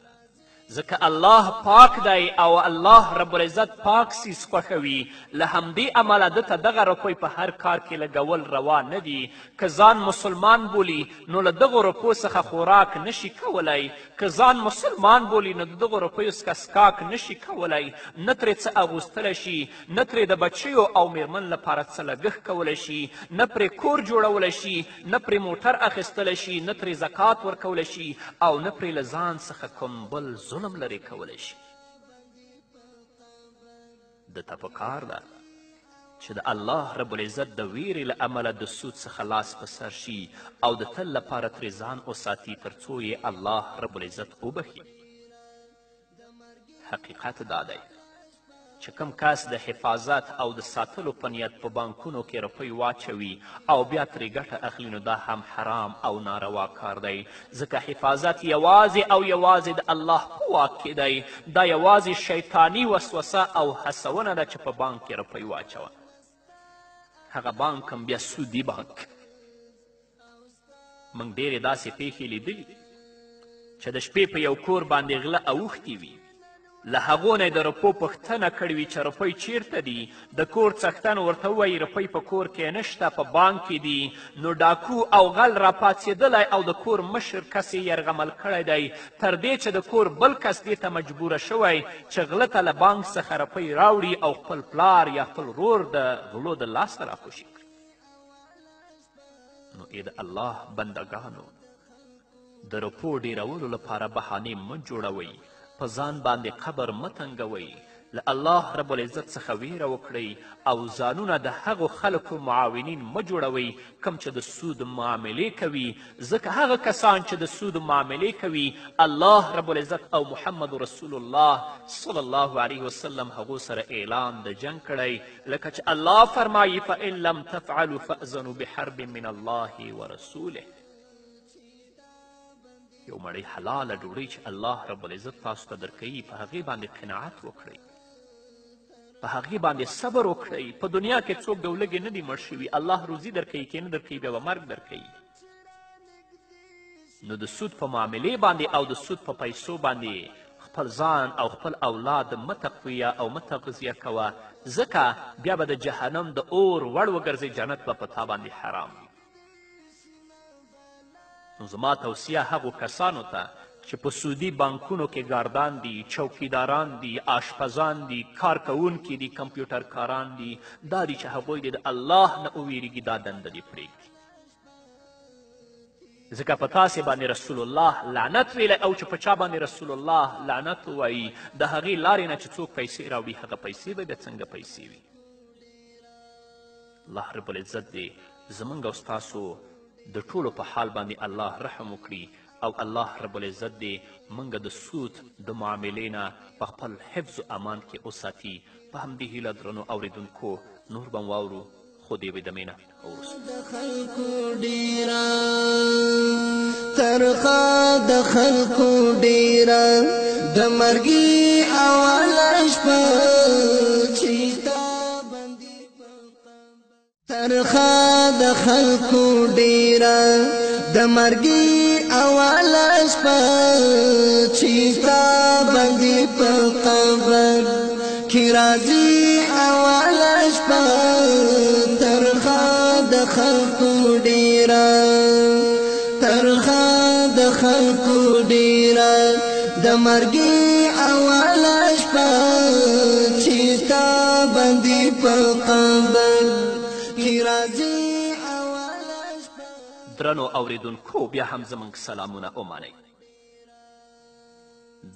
ځکه الله پاک دی او الله رب العزت پاک څیز خوښوي. له همدې امله ده ته دغه روپۍ په هر کار کې لګول روا نه دي. که ځان مسلمان بولي نو له دغو روپو څخه خوراک نشي کولی، که ځان مسلمان بولي نو د دغو روپیو څخه څښاک نشي کولی، نه ترې څه اغوستلی شي، نه ترې د بچیو او میرمن لپاره څه لګښت کولی شي، نه پرې کور جوړولی شي، نه پرې موټر اخیستلی شي، نه ترې زکات ورکولی شي او نه پرې له ځان څخه کوم بل ظلم لرې کولی شي. ده ته پکار ده چې د الله رب العزت د ویرې له امله د سود څخه لاس په سر شي او د تل لپاره ترې ځان وساتي تر څو یې الله رب العزت وبخي. حقیقت دا دی چې کم کس د حفاظت او د ساتلو په نیت په بانکونو کې روپۍ واچوي او بیا ترې ګټه اخلي نو دا هم حرام او ناروا کار دی، ځکه حفاظت یوازې او یوازې د الله په واک کې دی. دا یوازې شیطاني وسوسه او هڅونه ده چې په بانک کې روپۍ واچوه. هغه بانک هم بیا سودي بانک. موږ ډېرې داسې پیښې لیدلي چې د شپې په یو کور باندې غله اوښتي وي، له هغو نه یې د روپو پوښتنه کړې وي چې روپۍ چیرته دي، د کور څښتن ورته ووایي روپۍ په کور کې نشته، په بانک کې دي. نو ډاکو او غل راپاڅېدلی او د کور مشر کس یې یرغمل کړی دی، تر دې چې د کور بل کس دې ته مجبوره شوی چې غله ته له بانک څخه روپۍ راوړي او خپل پلار یا خپل ورور د غلو د لاسه راخوشي کړي. نو ای د الله بندګانو، د روپو ډیرولو لپاره بهانې مه جوړوئ، په ځان باندې قبر مه تنګوئ، له الله رب العزت څخه ویره وکړئ او ځانونه د هغو خلکو معاونین مه جوړوئ کوم چې د سود معاملې کوي، ځکه هغه کسان چې د سود معاملې کوي الله رب العزت او محمد رسول الله صلی الله علیه وسلم هغو سره اعلان د جنګ کړی، لکه چې الله فرمایي فإن لم تفعلوا فأذنوا بحرب من الله ورسوله. یو مړۍ حلاله ډوډۍ چې الله رب العزت تاسو ته درکوي په هغې باندې قناعت وکړئ، په هغې باندې صبر وکړئ. په دنیا کې څوک د ولږې نه دي مړ شوي، الله روزي درکوي، که نه درکوي بیا به مرګ درکوي. نو د سود په معاملې باندې او د سود په پیسو باندې خپل ځان او خپل اولاد مه تقویه او مه تغذیه کوه، ځکه بیا به د جهنم د اور وړ وګرځئ، جنت به په تا باندې حرام وي. نو زما توصیه هغو کسانو ته چې په سودي بانکونو کې ګاردان دي، چوکیداران دي، آشپزان دي، کارکوونکي دي، کمپیوټر کاران دي، دا دي چې هغوی د الله نه وویریږي، دا دنده دې پرېږدي. ځکه په تاسې باندې رسول الله لعنت ویلی او چې په چا باندې رسول الله لعنت ووایي د هغې لارې نه چې څوک پیسې راوړي هغه پیسې به بیا څنګه پیسې وي. الله رب العزت دې زموږ او ستاسو د ټولو په حال باندې الله رحم وکړي او الله رب العزت دې موږ د سود د معاملې نه په خپل حفظ و امان کې وساتي. په همدې هیله درنو اوریدونکو نور به واورو خو دې ویدمې نه د خلکو ډیره ترخه د خلکو ډیره د مرګي اوله شپه چې تا بندي ترخه د خلکو ډیره د مرګي اوله شپه چې تا بندي په قبر کې راځي اوله شپه ترخه د خلکو ډیره ترخه د خلکو ډیره د مرګي اوله شپه چې تا بندي په قبر کې راځي اوله شپه. درنو اوریدونکو بیا هم زموږ سلامونه ومنئ.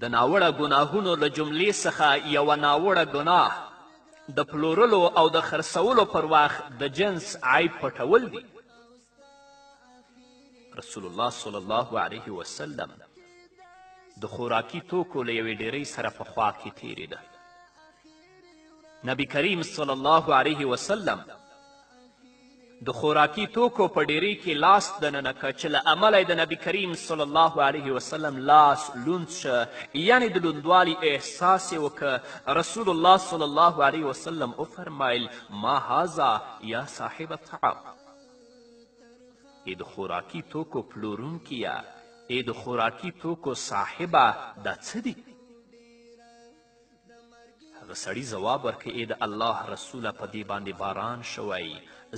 د ناوړه ګناهونو له جملې څخه یوه ناوړه ګناه د پلورلو او د خرڅولو پر وخت د جنس عیب پټول دي. رسول الله صلی الله علیه وسلم د خوراکي توکو له یوې ډیرۍ سره په خوا کې تیرېده. نبی کریم صلی الله علیه وسلم د خوراکي توکو په ډیرۍ کې لاس دننه که چې له امله د نبی کریم صلی الله علیه وسلم لاس لوند شه، یعنې د لوندوالي احساس یې وکه. رسول الله صلی الله علیه وسلم وفرمایل ما هذا یا صاحب الطعام، ای د خوراکي توکو پلورونکیه، ای د خوراکي توکو صاحبه دا څه دي؟ هغه سړي ځواب ورکړ ای د الله رسوله په دې باندې باران شوی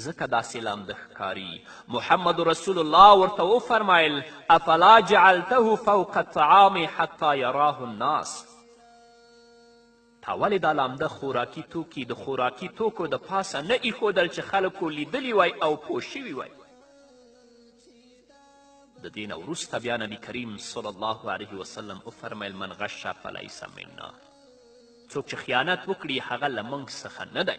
ځکه داسې لامده ښکاري. محمد رسول الله ورته وفرمیل افلا جعلته فوق الطعام حتی یراه الناس، تا ولې دا لامده خوراکي توکي د خوراکي توکو د پاسه نه ایښودل چې خلکو لیدلی وای او پوه شوي وای. د دې نه وروسته بیا نبي کریم صلی الله علیه وسلم وفرمیل من غش فلیس منا، څوک چې خیانت وکړي هغه له موږ څخه نه دی.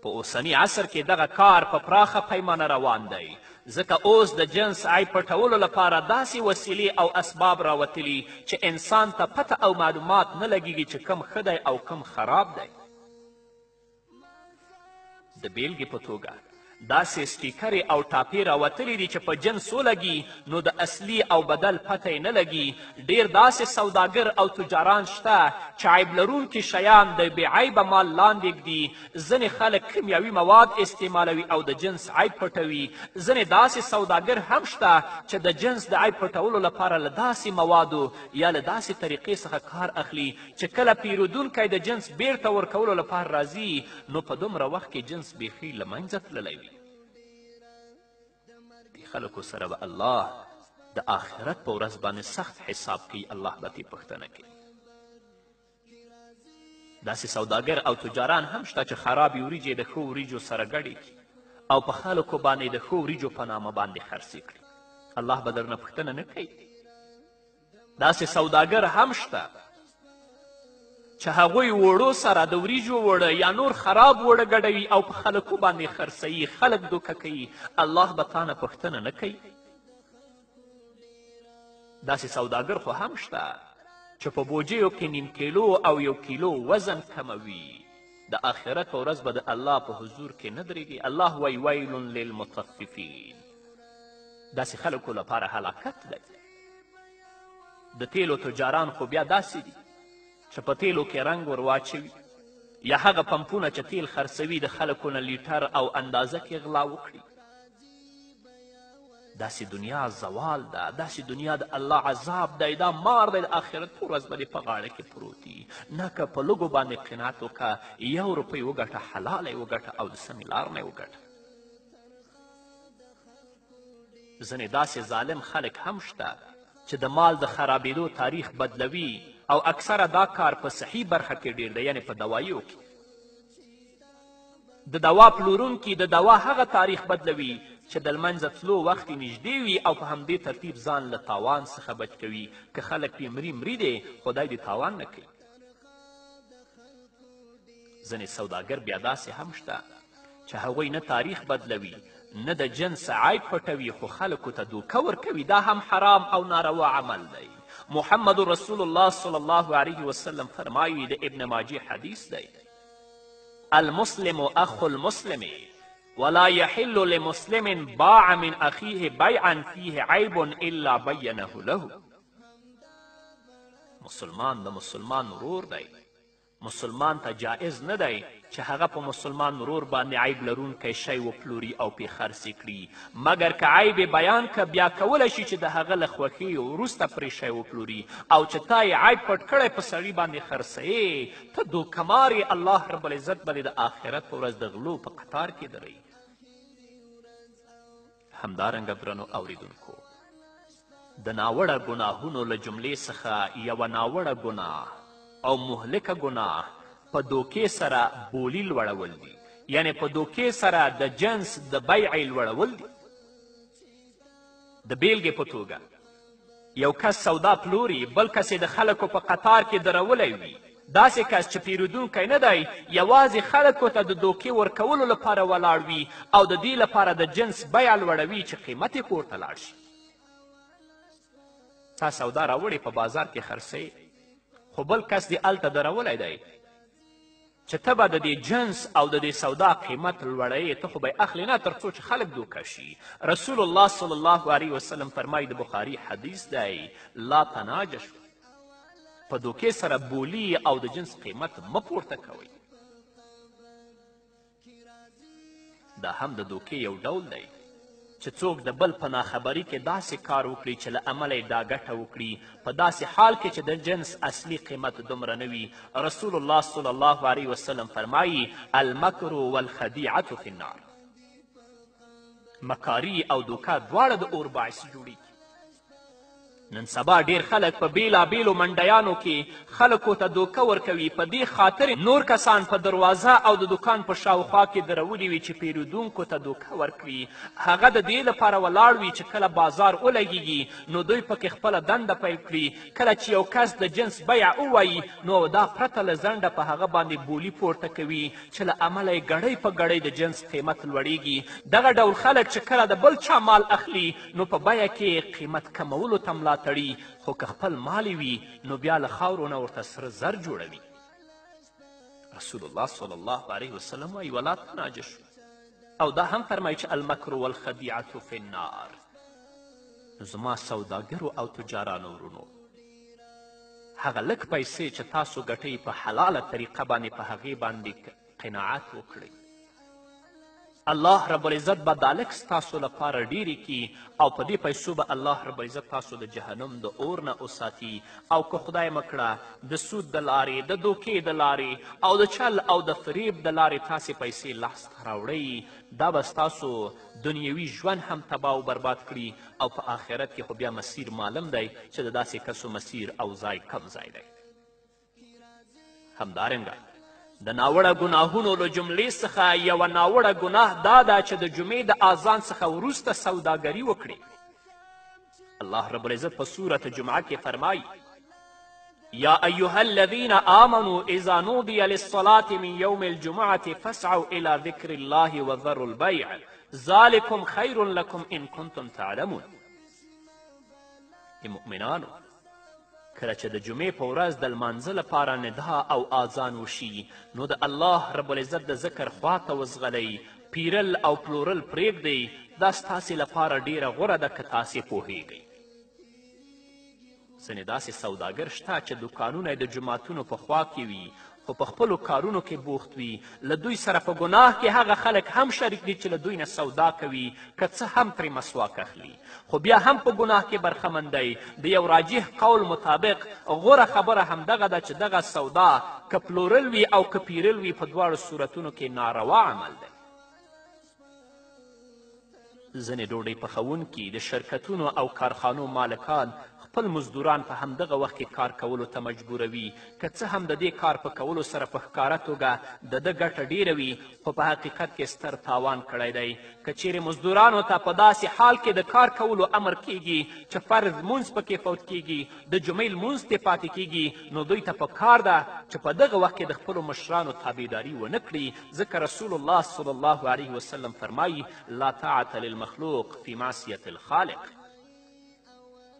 په اوسني عصر کې دغه کار په پراخه پیمانه روان دی، ځکه اوس د جنس عیب پټولو لپاره داسې وسیلې او اسباب راوتلي چې انسان ته پته او معلومات نه لګیږي چې کم ښه دی او کم خراب دی. د بیلګې په توګه داسې سټیکرې او ټاپې راوتلي دي چې په جنس ولګي نو د اصلي او بدل پته یې نه لګي. ډېر داسې سوداګر او تجاران شته چې عیب لرونکي شیان د بې عیبه مال لاندې ږدي. ځینې خلک کیمیاوي مواد استعمالوي او د جنس عیب پټوي. ځینې داسې سوداګر هم شته چې د جنس د عیب پټولو لپاره له داسې موادو یا له داسې طریقې څخه کار اخلي چې کله پیرودونکی د جنس بیرته ورکولو لپاره راځي نو په دومره وخت کې جنس بیخي له منځه تللی وي. خلکو سره به الله د آخرت په ورځ باندې سخت حساب کوي. الله به ترې پوښتنه کوي. داسې سوداګر او تجاران هم شته چې خرابې وریجې د ښو وریجو سره ګډې کړي او په خلکو باندې د ښو وریجو په نامه باندې خرڅې کړي. الله به درنه پوښتنه نه کوي. داسې سوداګر هم شته چې هغوی وړو سره د وریجو وړه یا نور خراب وړه ګډوي او په خلکو باندې خرڅوي، خلک دوکه کوي. الله به تا نه پوښتنه نه کوي. داسې سوداګر خو هم شته چې په بوجیو کې نیم کیلو او 1 کیلو وزن کموي. د آخرت په ورځ به د الله په حضور کې نه درېږي. الله وی ویل للمطففین، داسې خلکو لپاره هلاکت دی. د تیلو تجاران خو بیا داسې دي چې په تیلو کې رنګ ور واچوي یا هغه پمپونه چې تیل خرڅوي د خلکو نه لیټر او اندازه کې غلا وکړي. داسې دنیا زوال ده، داسې دنیا د الله عذاب دی. دا مار دی د آخرت په ورځ به دې په غاړه کې پروت وي. نه که په لږو باندې قناعت وکړه، 1 روپۍ وګټه، حلاله یې وګټه او د سمې لار نه یې وګټه. ځینې داسې ظالم خلک هم شته چې د مال د خرابېدو تاریخ بدلوي او اکثره دا کار په صحیح برخه کې ډیر دی، یعنی په دواییو کې. د دوا پلورونکي د دوا هغه تاریخ بدلوي چې د لمنځه تلو وخت یې نږدې وي او په همدې ترتیب ځان له تاوان څخه بچ کوي. که خلک پې مري دی، خدای دې تاوان نه کوي. ځینې سوداګر بیا داسې هم شته چې هغوی نه تاریخ بدلوي نه د جنس عیب پټوي خو خلکو ته دوکه ورکوي. دا هم حرام او ناروا عمل دی. محمد رسول الله صلی الله علیه وسلم فرمایي، د ابن ماجه حدیث دی، المسلم اخو المسلم ولا يحل لمسلم باع من اخیه بیعا فیه عیب الا بینه له. مسلمان د مسلمان ورور دی. مسلمان ته جایز نه دی چې هغه په مسلمان ورور باندې عیب لرونکی شی وپلوري او پې خرڅې کړي، مګر که عیب یې بیان که بیا کولی شي چې د هغه له خوښۍ وروسته پرې شی وپلوري. او چې تا یې عیب پټ کړی په سړي باندې خرڅوې، ته دوکمار یې. الله رب العزت به دې د آخرت په ورځ د غلو په قطار کې دروي. همدارنګه درنو اوریدونکو، د ناوړه ګناهونو له جملې څخه یوه ناوړه ګناه او مهلکه ګناه په دوکې سره بولی لوړول دي، یعنی په دوکې سره د جنس د بیع لوړول دي. د بیلګې په توګه یو کس سودا پلوري، بل کس یې د خلکو په قطار کې درولی وي. داسې کس چې پیرودونکی نه دی، یوازې خلکو ته د دوکې ورکولو لپاره ولاړ وي او د دې لپاره د جنس بیع لوړوي چې قیمت یې کور ته لاړ شي. تا سودا راوړې په بازار کې خرڅوې، خو بل کس دې هلته درولی دی چې ته به د دې جنس او د دې سودا قیمت لوړوې، ته خو به یې اخلې نه تر څو چې خلک دوکه شي. رسول الله صلی الله علیه وسلم فرمایي، د بخاري حدیث دی، لا تناجشو، په دوکې سره بولی او د جنس قیمت مه پورته کوئ. دا هم د دوکې یو ډول دی چې څوک د بل په ناخبري کې داسې کار وکړي چې له امله یې دا ګټه وکړي په داسې حال کې چې د جنس اصلي قیمت دومره نه وي. رسول الله صلی الله علیه وسلم فرمایي المکر والخدیعة فی النار. مکاري او دوکه دواړه د اور باعث جوړیږي. نن سبا ډیر خلک په بیلابیلو منډیانو کې خلکو ته دوکه ورکوي، په دې خاطر نور کسان په دروازه او د دکان په شاوخوا کې درولي وي چې پیرودونکو ته دوکه ورکوي. هغه د دې لپاره ولاړ وي چې کله بازار ولګیږي نو دوی پکې خپله دنده پیل کړي. کله چې یو کس د جنس بیع ووایي نو دا پرته له ځنډه په هغه باندې بولي پورته کوي چې له امله یې ګړۍ په ګړۍ د جنس قیمت لوړیږي. دغه ډول خلک چې کله د بل چا مال اخلي نو په بیه کې قیمت کمولو ته تړي، خو که خپل مالی وي نو بیا له خاورو نه ورته سره زر جوړوي. رسول الله صلی الله علیه وسلم وایي ولا تناجشوا، او دا هم فرمایي چې المکر والخدیعة فی النار. نو زما سوداګرو او تجارانو ورونو، هغه لږ پیسې چې تاسو ګټئ په حلاله طریقه باندې په هغې باندې قناعت وکړئ. الله رب العزت به دا لږ ستاسو لپاره ډیرې کي او په دې پیسو به الله رب العزت تاسو د جهنم د اور نه وساتي. او که خدای مکړه د سود د لارې، د دوکې د لارې او د چل او د فریب د لارې تاسې پیسې لاسته راوړئ، دا به ستاسو دنیوي ژوند هم تباه و برباد کړي او په آخرت کې خو بیا مسیر معلوم دی چې د داسې کسو مسیر او ځای کم ځای دی. همدارنګه د ناوړه ګناهونو له جملې څخه یوه ناوړه ګناه دا ده چې د جمعې د اذان څخه وروسته سوداګري وکړي. الله رب العزت په سورة جمعه کې فرمایي یا ایها الذین آمنوا اذا نودی للصلاة من یوم الجمعة فاسعوا الى ذکر الله وذروا البیع ذلکم خیر لکم ان کنتم تعلمون. مؤمنانو، کله چې د جمعې په ورځ د لمانځه لپاره ندا او آذان وشي نو د الله رب العزت د ذکر خواته وځغلئ، پیرل او پلورل پرېږدئ. دا ستاسې لپاره ډیره غوره ده که تاسې پوهیږئ. ځینې داسې سوداګر شته چې دوکانونه یې د جوماتونو په خوا کې وي خو په خپلو کارونو کې بوخت وي. له دوی سره په ګناه کې هغه خلک هم شریک دي چې له دوی نه سودا کوي، که څه هم ترې مسواک اخلي، خو بیا هم په ګناه کې برخمن دی. د یو راجح قول مطابق غوره خبره همدغه ده چې دغه سودا که پلورل وي او که پیرل وي په دواړو صورتونو کې ناروا عمل دی. ځینې ډوډۍ پخوونکي د شرکتونو او کارخانو مالکان خپل مزدوران په همدغه وخت کې کار کولو ته مجبوروي، که څه هم د دې کار په کولو سره په ښکاره توګه د ده ګټه ډیره وي، خو په حقیقت کې ستر تاوان کړی دی. که چیرې مزدورانو ته په داسې حال کې د کار کولو امر کیږي چې فرض لمونځ پکې فوت کیږي، د جمعې لمونځ ترې پاتې کیږي، نو دوی ته پکار ده چې په دغه وخت کې د خپلو مشرانو تابعداري ونه کړي، ځکه رسول الله صلی الله علیه وسلم فرمایي لا طاعة للمخلوق فی معصیة الخالق.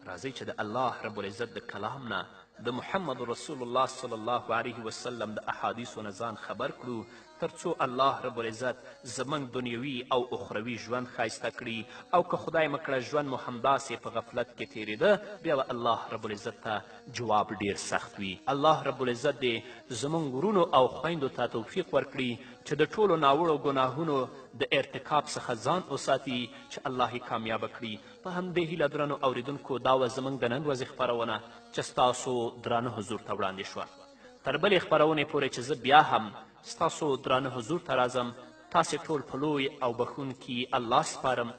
راځئ چې د الله رب العزت د کلام نه، د محمد رسول الله صلی الله علیه وسلم د احادیثو نه ځان خبر کړو تر څو الله رب العزت زموږ دنیوي او اخروي ژوند ښایسته کړي. او که خدای مکړه ژوند مو همداسې په غفلت کې تېرېده بیا به الله رب العزت ته جواب ډیر سخت وي. الله رب العزت دې زموږ ورونو او خویندو ته توفیق ورکړي چې د ټولو ناوړو ګناهونو د ارتکاب څخه ځان وساتي، چې الله یې کامیابه کړي. په همدې هیله درنو اوریدونکو دا وه زموږ د نن ورځې خپرونه چې ستاسو درانه حضور ته وړاندې شوه. تر بلې خپرونې پورې چې زه بیا هم ستاسو درانه حضور ته راځم، تاسې ټول په لوی او بخونکي الله سپارم.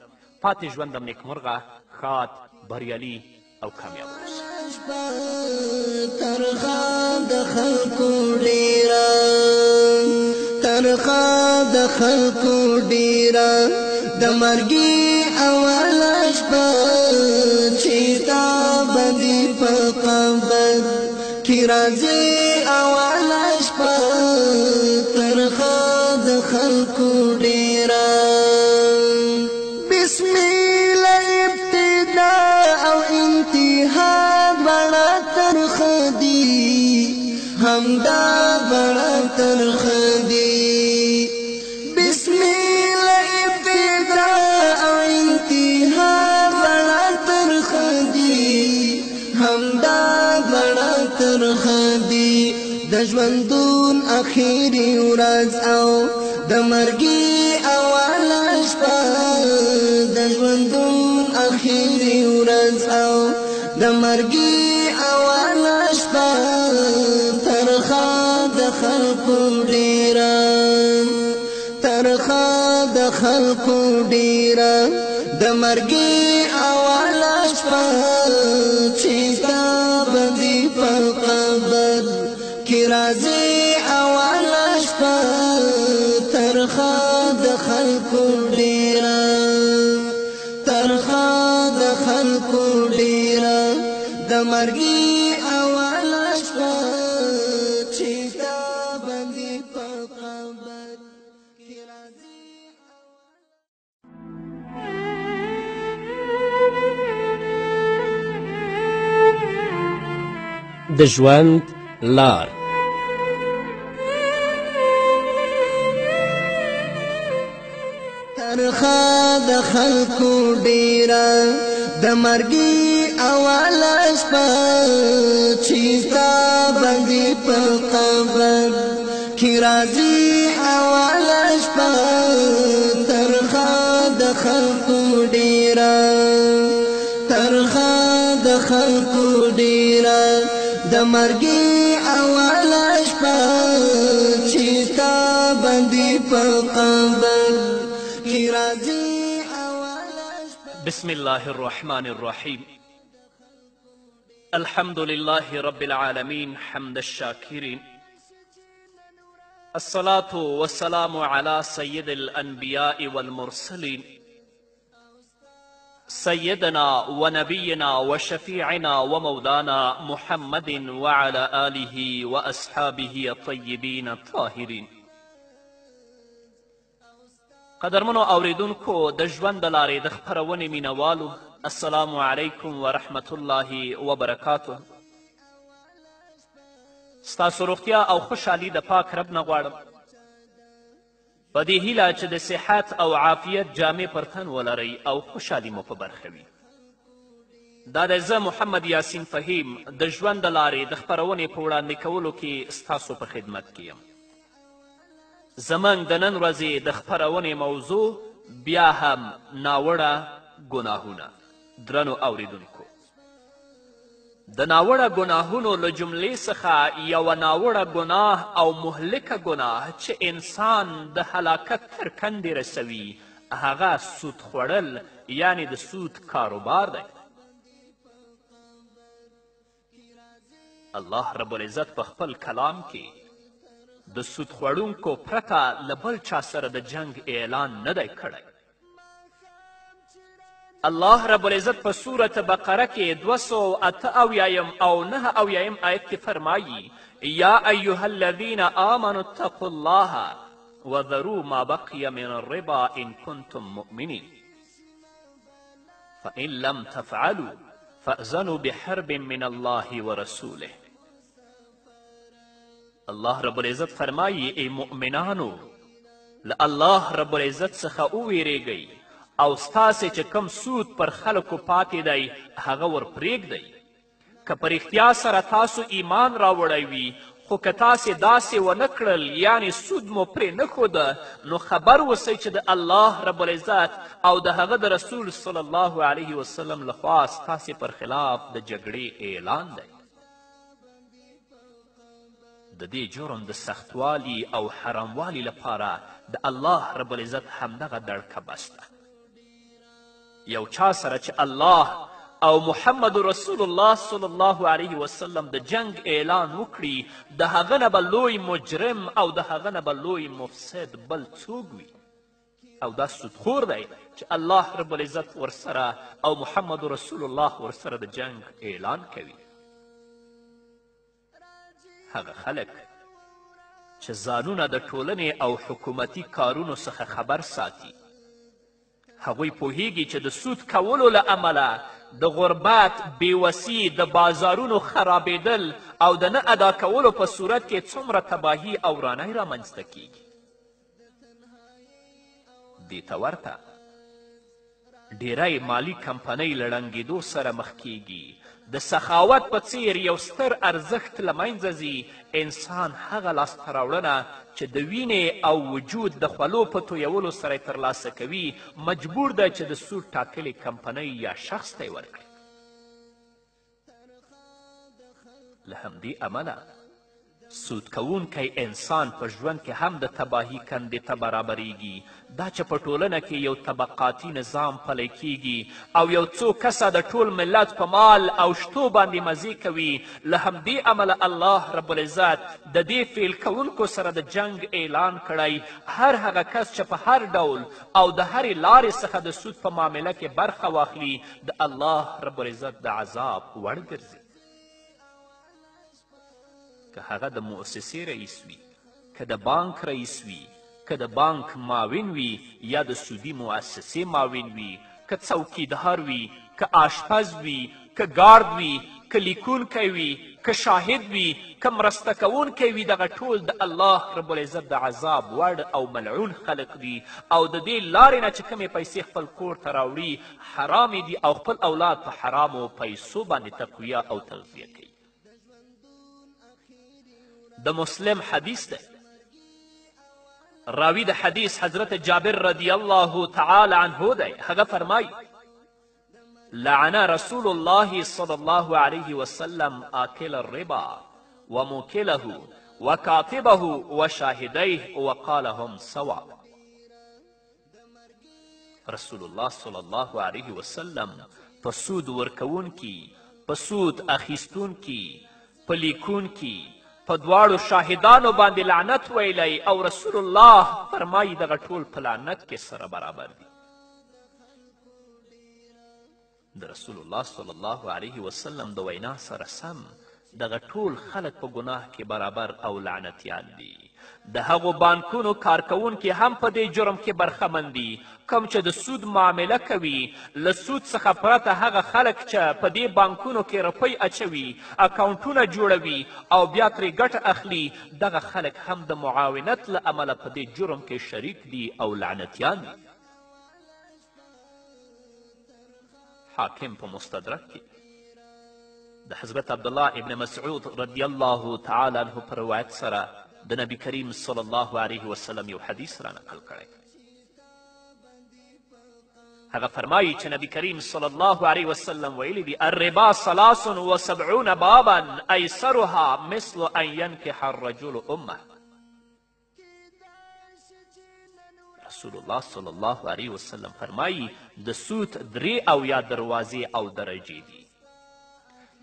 پاتې ژوندم نیکمرغه، ښاد، بریالي او کامیاب اوسئ. تنخواه د خلکو ډیره، تنخواه د خلکو ډیره، د مرګي اوله شپه چې تا باندې په قبر کې راځي اوله شپه، تنخواه د خلکو ډیره. بسم الله ابتدا او انتها بڑا ترخه دی، همدا بڑا ترخه دی. بسم الله ابتدا او انتها بڑا ترخه دی، همدا بڑا ترخه دی. د ژوندون اخیری ورځ او د مرګي اوله شپه، د ژوند مرګي اوله شپه ترخه د خلکو ډیره ترخه د خلکو ډیره د مرګي اوله شپه چې تا باندې په قبر کې راځي اوله شپه ترخه د خلکو ډیره ترخه د خلکو ډیره د مرګي اوله شپه چې تا باندې په قبر کې راځي د ژوند لار ترخه د خلکو ډیره د مرګي اوله شپه چې تا باندې په قبر کې راځي اوله شپه ترخه د خلکو ډیره ترخه د خلکو ډیره د مرګي اوله شپه چې تا باندې په قبر کې راځي اوله شپه. بسم الله الرحمن الرحيم. الحمد لله رب العالمين حمد الشاكرين. الصلاة والسلام على سيد الأنبياء والمرسلين سيدنا ونبينا وشفيعنا ومولانا محمد وعلى آله وأصحابه الطيبين الطاهرين. قدرمنو اوریدونکو د ژوند د لارې د خپرونې مینوالو السلام علیکم ورحمة الله وبرکاته. ستاسو روغتیا او خوشحالي د پاک رب نه غواړم په دې هیله چې د صحت او عافیت جامې پر تن ولرئ او خوشحالي مو په برخه وي. دا د زه محمد یاسین فهیم د ژوند د لارې د خپرونې په وړاندې کولو کې ستاسو په خدمت کې یم. زموږ د نن ورځې د خپرونې موضوع بیا هم ناوړه ګناهونه. درنو اوریدونکو، د ناوړه ګناهونو له جملې څخه یوه ناوړه ګناه او مهلکه ګناه چې انسان د هلاکت تر کندې رسوي هغه سود خوړل یعنی د سود کاروبار دی. الله رب العزت په خپل کلام کې د سود خوړونکو پرته له بل چا سره د جنگ اعلان نه دی کړی. الله رب العزت په سورة بقره کې 288 او 9 آیت کې فرمایي یا ایها الذین آمنوا اتقوا الله وذروا ما بقي من الربا ان کنتم مؤمنین فإن لم تفعلوا فأذنوا بحرب من الله ورسوله. الله رب العزت فرمایي ای مؤمنانو له الله رب العزت څخه وویریږئ او ستاسې چې کم سود پر خلکو پاتې دی هغه ور پرېږدئ. که په رښتیا سره تاسو ایمان راوړی وي خو که تاسې داسې ونه کړل یعنی سود مو پرې نه ښوده نو خبر اوسئ چې د الله رب العزت او د هغه د رسول صلی الله علیه وسلم لخوا ستاسې پر خلاف د جګړې اعلان دی. د دې جرم د سختوالي او حراموالي لپاره د الله رب العزت همدغه دړکه بس ده. یو چا سره چې الله او محمد رسول الله صلی الله علیه وسلم د جنگ اعلان وکړي د هغه نه به لوی مجرم او د هغه نه به لوی مفسد بل څوک وي او دا سودخور دی چې الله رب العزت ورسره او محمد رسول الله ورسره د جنگ اعلان کوي. هغه خلک چې ځانونه د ټولنې او حکومتي کارونو څخه خبر ساتي هغوی پوهیږي چې د سود کولو له امله د غربت، بېوسي، د بازارونو خرابېدل او د نه ادا کولو په صورت کې څومره تباهي او ورانۍ رامنځته کیږي. دې ته ورته ډیری مالی کمپنۍ له ړنګېدو سره مخ کیږي. د سخاوت په څیر یو ستر ارزښت له منځه ځي. انسان هغه لاسته راوړنه چې د وینې او وجود د خولو په تویولو سره یې ترلاسه کوي مجبور ده چې د سود ټاکلې کمپنۍ یا شخص ته یې ورکړي. له همدې امله سود کوونکی انسان په ژوند کې هم د تباهي کندې ته برابریږي دا چې په ټولنه کې یو طبقاتي نظام پلی کیږي او یو څو کسه د ټول ملت په مال او شتو باندې مزې کوي له همدې امله الله رب العزت د دې فعل کوونکو سره د جنگ اعلان کړی هر هغه کس چې په هر ډول او د هرې لارې څخه د سود په معامله کې برخه واخلي د الله رب العزت د عذاب وړ ګرځي که هغه د مؤسسې رئیس وي که د بانک رئیس وي که د بانک معاون وي یا د سودي مؤسسې معاون وي که څوکیدار وي که آشپز وي که ګارد وي که لیکونکی وي که شاهد وي که مرسته کوونکی وي دغه ټول د الله رب العزت د عذاب وړ او ملعون خلق دي او د دې لارې نه چې کومې پیسې خپل کور ته راوړي حرامې دي او خپل اولاد په حرامو پیسو باندې تقویه او تغذیه کوي د مسلم حدیث ده راوی د حدیث حضرت جابر رضی الله تعالی عنه دی هغه فرمای لعن رسول الله صلی الله علیه وسلم آکل الربا وموکله وکاتبه وشاهدیه وقال هم سوا رسول الله صلی الله علیه وسلم په سود ورکوونکي په سود اخیستونکي په لیکونکي په دواړو شاهدانو باندې لعنت ویلی او رسول الله فرمایي دغه ټول په لعنت کې سره برابر دي د رسول الله صلی الله علیه وسلم د وینا سره سم دغه ټول خلک په ګناه کې برابر او لعنتیان دي د هغو بانکونو کارکوونکي هم په دې جرم کې برخمن دي کوم چې د سود معامله کوي له سود څخه پرته هغه خلک چې په دې بانکونو کې روپۍ اچوي اکاونټونه جوړوي او بیا ترې ګټه اخلي دغه خلک هم د معاونت له امله په دې جرم کې شریک دي او لعنتیان دي حاکم په مستدرک کې د حضرت عبدالله ابن مسعود رضی الله تعالی عنه په روایت سره د نبی کریم صلی الله علیه وسلم یو حدیث را نقل کړی هغه فرمایي چې نبی کریم صلی الله علیه وسلم ویلی دي الربا 73 بابا ایسرها مثل ان ینکح الرجل امه رسول الله صلی الله علیه وسلم فرمایي د سود 83 دروازې او درجې دي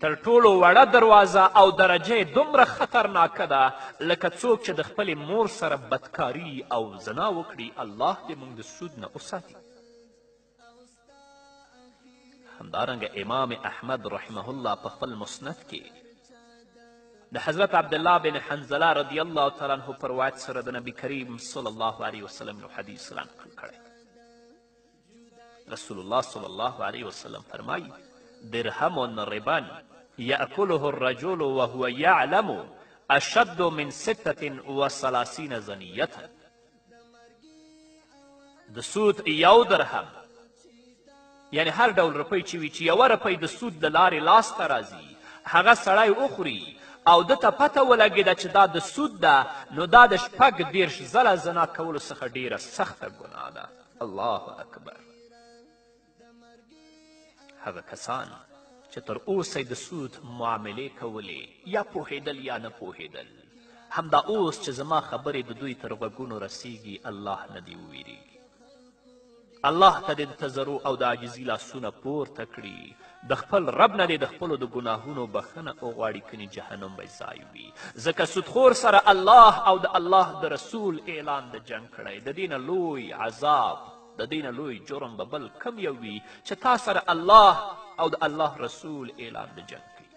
تر ټولو وړه دروازه او درجه دومره خطرناکه ده لکه څوک چې د خپلې مور سره بدکاري او زنا وکړي الله دې موږ د سود نه وساتي همدارنګه امام احمد رحمه الله په خپل مسند کې د حضرت عبدالله بن حنزله رضی الله تعالی عنه په روایت سره د نبی کریم صلی الله علیه وسلم یو حدیث را نقل کړی رسول الله صلی الله علیه وسلم فرمایي درهم ربا یأکله الرجل وهو یعلم اشد من 36 زنیة د سود یو درهم یعنی هر ډول روپۍ چې وي چې یوه روپۍ د سود د لارې لاسته راځي هغه سړی وخوري او ده ته پته ولګېده چې دا د سود ده نو دا د 36 ځله زنا کولو څخه ډیره سخته ګناه ده الله اکبر هغه کسان چې تر اوسه د سود معاملې کولې یا پوهېدل یا نه پوهېدل همدا اوس چې زما خبرې د دوی تر غوږونو رسیږي الله نه دې وویریږي الله ته دې د تضرع او د عاجزي لاسونه پورته کړي د خپل رب نه دې د خپلو د ګناهونو بخښنه وغواړي کنې جهنم به ځای وي ځکه سودخور سره الله او د الله د رسول اعلان د جنګ کړی د دې نه لوی عذاب د دې نه لوی جرم به بل کم یو وي چې تا سره الله او د الله رسول اعلان د جنګ کوي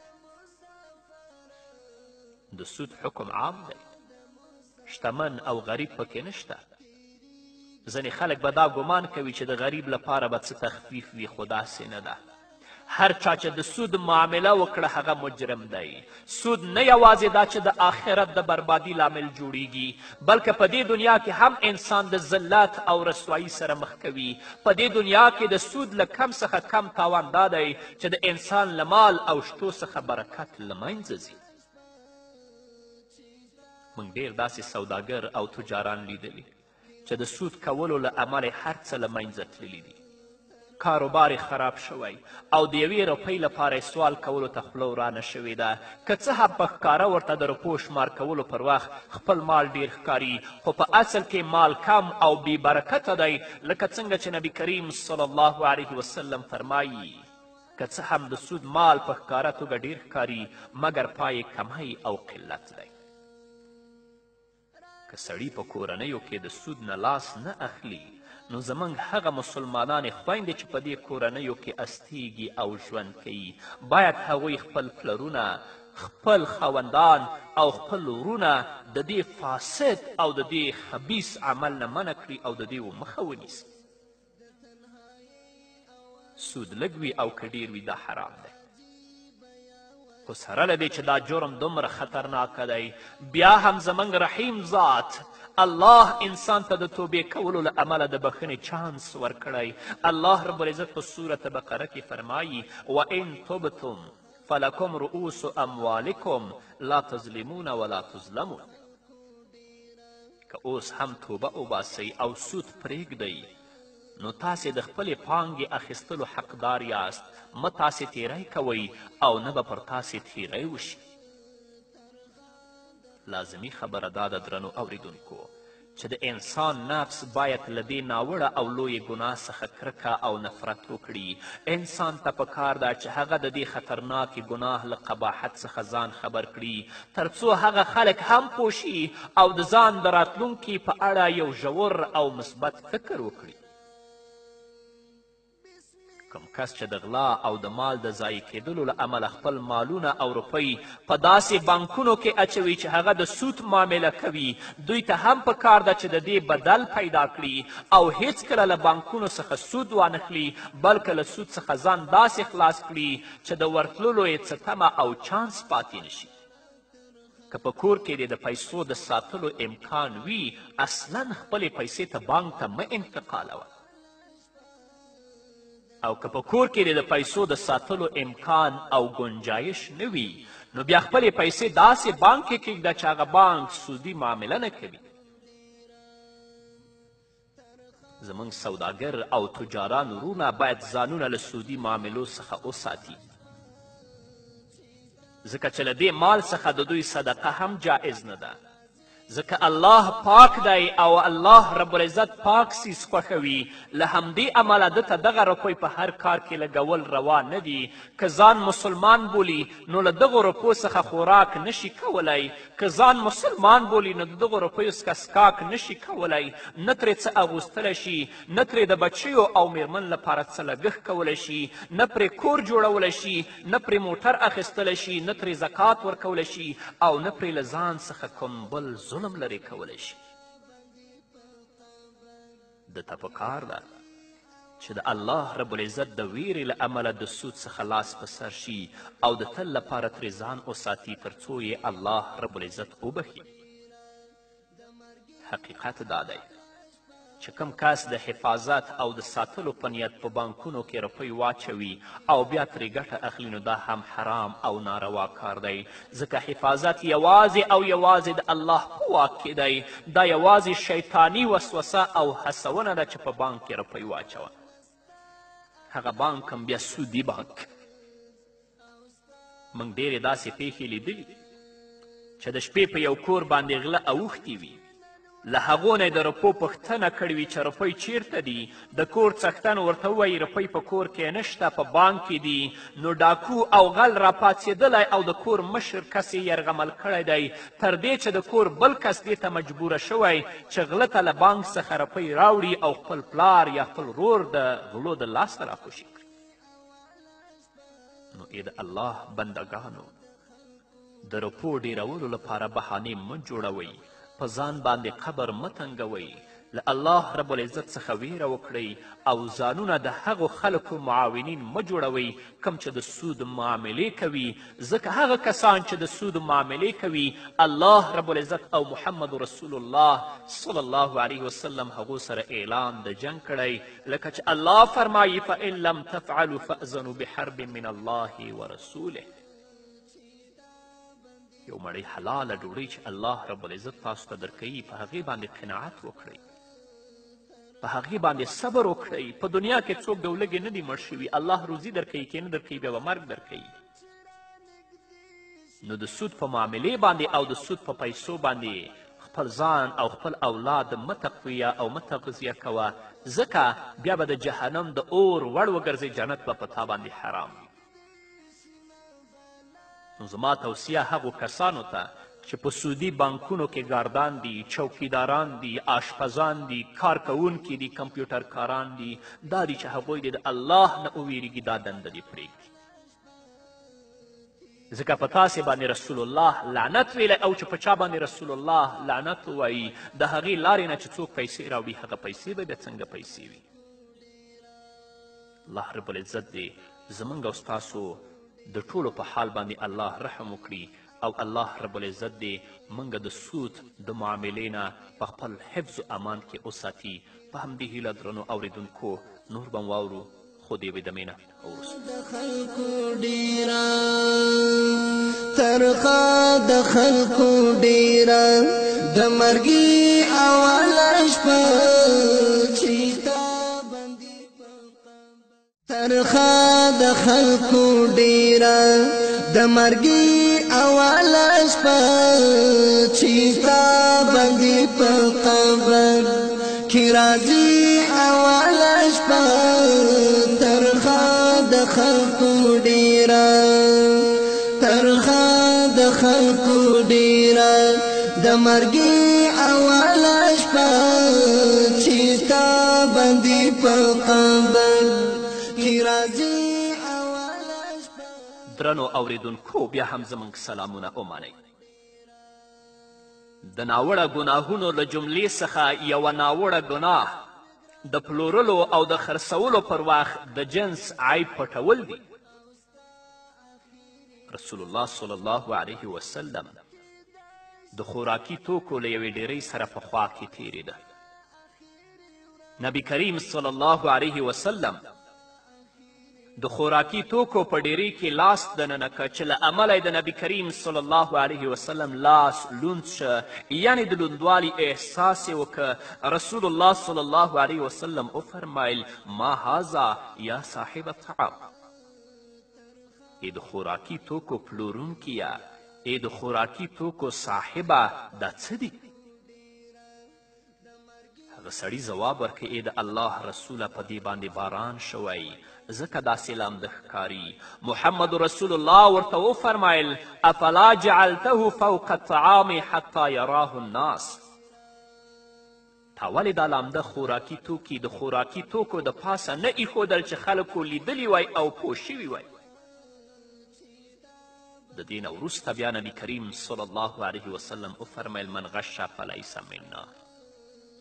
د سود حکم عام دی شتمن او غریب پکې نشته ځینې خلک به دا ګمان کوي چې د غریب لپاره به څه تخفیف وي خو داسې نه ده هر چا چې د سود معامله وکړه هغه مجرم دی سود نه یوازې دا چې د آخرت د بربادي لامل جوړیږي بلکې په دې دنیا کې هم انسان د ذلت او رسوایي سره مخ کوي په دې دنیا کې د سود له کم څخه کم تاوان دا دی چې د انسان له مال او شتو څخه برکت له منځه ځي موږ ډېر داسې سوداګر او تجاران لیدلي چې د سود کولو له امله هر څه له منځه تللي دي کاروبار یې خراب شوی او د یوې روپۍ لپاره یې سوال کولو ته خوله ورانه شوې ده. که څه هم په ښکاره ورته د روپو شمار کولو پر وخت خپل مال ډیر ښکاري، خو په اصل کې مال کم او بې برکته دی، لکه څنګه چې نبي کریم صلی الله علیه وسلم فرمایي که څه هم د سود مال په ښکاره توګه ډیر ښکاري مګر پای کمی او قلت دی. که سړي په کورنیو کې د سود نه لاس نه اخلي نو زموږ هغه مسلمانانې خویندې چې په دې کورنیو کې استیږي او ژوند کوي باید هغوی خپل پلرونه، خپل خاوندان او خپل ورونه د دې فاسد او د دې خبیث عمل نه منع کړي او د دې مخه ونیسي. سود لږ وي او که ډیر وي دا حرام دی، خو سره له دې چې دا جرم دومره خطرناکه دی بیا هم زموږ رحیم ذات الله انسان ته د توبې کولو له امله د بخښنې چانس ورکړی. الله رب العزت په سورت بقره کې فرمایي وان تبتم فلکم رؤوس اموالکم لا تظلمون ولا تظلمون. که اوس هم توبه وباسئ او سود پرېږدئ نو تاسې د خپلې پانګې اخیستلو حقدار یاست، مه تاسې تیری کوئ او نه به پر تاسې تیری وشي. لازمي خبره دا ده درنو اوریدونکو چې د انسان نفس باید له دې ناوړه او لویې ګناه څخه کرکه او نفرت وکړي. انسان ته پکار ده چې هغه د دې خطرناکې ګناه له قباحت څخه ځان خبر کړي تر څو هغه خلک هم پوه شي او د ځان د راتلونکي په اړه یو ژور او مثبت فکر وکړي. کوم کس چې د غلا او د مال د ضایع کیدلو له امله خپل مالونه او روپۍ په داسې بانکونو کې اچوي چې هغه د سود معامله کوي دوی ته هم په کار ده چې د دې بدل پیدا کړي او هیڅکله له بانکونو څخه سود وانخلي بلکې له سود څخه ځان داسې خلاص کړي چې د ورتللو یې څه تمه او چانس پاتې نشي. که په کور کې د پیسو د ساتلو امکان وي اصلا خپلې پیسې ته بانک ته مه انتقالوه، او که په کور کې د پیسو د ساتلو امکان او گنجایش نه وي نو بیا خپلې پیسې داسې بانک کې کږده چې هغه بانک سودي معامله نه کوي. زموږ سوداګر او تجاران ورونه باید ځانونه له سودي معاملو څخه وساتي، ځکه چې له دې مال څخه د دوی صدقه هم جایز نه ده، ځکه الله پاک دی او الله رب العزت پاک سیز خوښوي. له همدې امله ده ته دغه روپۍ په هر کار کې لګول روا نه دي. که ځان مسلمان بولي نو له دغو روپو څخه خوراک نشي کولی، که ځان مسلمان بولي نو د دغو روپیو څخه څښاک نشي کولی، نه ترې څه اغوستلی شي، نه ترې د بچیو او میرمن لپاره څه لګښت کولی شي، نه پرې کور جوړولی شي، نه پرې موټر اخیستلی شي، نه ترې زکات ورکولی شي او نه پرې له ځان څخه کوم بل ظلم لرې کولی شي. ده ته پکار ده چې د الله رب العزت د ویرې له امله د سود څخه لاس په سر شي او د تل لپاره ترې ځان وساتي تر څو یې الله رب العزت وبخي. حقیقت دا دی چې کوم کس د حفاظت او د ساتلو په نیت په بانکونو کې روپۍ واچوي او بیا ترې ګټه اخلي نو دا هم حرام او ناروا کار دی، ځکه حفاظت یوازې او یوازې د الله په واک کې دی. دا یوازې شیطانی وسوسه او هڅونه ده چې په بانک کې روپۍ واچوه، هغه بانک هم بیا سودي بانک. موږ ډېرې داسې پیښې لیدلي چې د شپې په یو کور باندې غله اوښتي وي، له هغو نه یې د روپو پوښتنه کړې وي چې روپۍ چیرته دي، د کور څښتن ورته ووایي روپۍ په کور کې نشته په بانک کې دي، نو ډاکو او غل راپاڅېدلی او د کور مشر کس یې یرغمل کړی دی تر دې چې د کور بل کس دې ته مجبوره شوی چې غله ته له بانک څخه روپۍ راوړي او خپل پلار یا خپل ورور د غلو د لاسته راخوشي کړي. نو ای د الله بندګانو د روپو ډیرولو لپاره بهانې مه جوړوئ، په ځان باندې قبر مه تنګوئ، له الله رب العزت څخه ویره وکړئ او ځانونه د هغو خلکو معاونین مه جوړوئ کوم چې د سود معاملې کوي، ځکه هغه کسان چې د سود معاملې کوي الله رب العزت او محمد رسول الله صلی الله علیه وسلم هغو سره اعلان د جنګ کړی، لکه چې الله فرمایي فإن لم تفعلوا فأذنوا بحرب من الله ورسوله. یو مړۍ حلاله ډوډۍ چې الله رب العزت تاسو ته درکوي په هغې باندې قناعت وکړئ، په هغې باندې صبر وکړئ. په دنیا کې څوک د ولږې نه دي مړ شوي. الله روزي درکوي، که نه درکوي بیا به مرګ درکوي. نو د سود په معاملې باندې او د سود په پیسو باندې خپل ځان او خپل اولاد مه تقویه او مه تغذیه کوه، ځکه بیا به د جهنم د اور وړ وګرځئ، جنت به په تا باندې حرام وي. نو زما توصیه هغو کسانو ته چې په سودي بانکونو کې ګاردان دي، چوکیداران دي، آشپزان دي، کارکوونکي دي، کمپیوټر کاران دي، دا دي چې هغوی د الله نه وویریږي، دا دنده دې پرېږدي. ځکه په تاسې باندې رسول الله لعنت ویلی، او چې په چا باندې رسول الله لعنت ووایي د هغې لارې نه چې څوک پیسې راوړي، هغه پیسې به بیا څنګه پیسې وي. الله رب العزت دې زموږ او ستاسو د ټولو په حال باندې الله رحم وکړي، او الله رب العزت دې موږ د سود د معاملې نه په خپل حفظ و امان کې وساتي. په همدې هیله درنو اورېدونکو نور به واورو، خو د یوې دمې نه وروسته د خلکو ډیره ترخه د خلکو ډیره د مرګي اوله شپه چې تا بندي په ترخه د خلکو ډیره د مرګي اوله شپه چې تا بندي په قبر کې راځي اوله شپه ترخه د خلکو ډیره ترخه د خلکو ډیره د مرګي اوله شپه چې تا بندي په قبر کې راځي اوله شپه. درنو اوریدونکو بیا هم زموږ سلامونه ومنئ. د ناوړه ګناهونو له جملې څخه یوه ناوړه ګناه د پلورلو او د خرڅولو پر وخت د جنس عیب پټول دي. رسول الله صلی الله علیه وسلم د خوراکي توکو له یوې ډیرۍ سره په خوا کې تیرېده. نبی کریم صلی الله علیه وسلم د خوراکي توکو په ډیرۍ کې لاس دننه که چې له امله د نبی کریم صلی الله علیه وسلم لاس لوند شه، یعنې د لوندوالي احساس یې وکه. رسول الله صلی الله علیه وسلم وفرمایل ما هذا یا صاحب الطعام، ای د خوراکي توکو پلورونکیه، ای د خوراکي توکو صاحبه، دا څه دي؟ هغه سړي ځواب ورکړي ای د الله رسوله په دې باندې باران شوی، ځکه داسې لامده ښکاري. محمد رسول الله ورته وفرمایل افلا جعلته فوق الطعام حتی یراه الناس، تا ولې دا لامده خوراکي توکي د خوراکي توکو د پاسه نه ایښودل چې خلکو لیدلی وای او پوه شوي وای. د دې نه وروسته بیا نبي کریم صلی الله علیه وسلم وفرمیل من غش فلیس منا،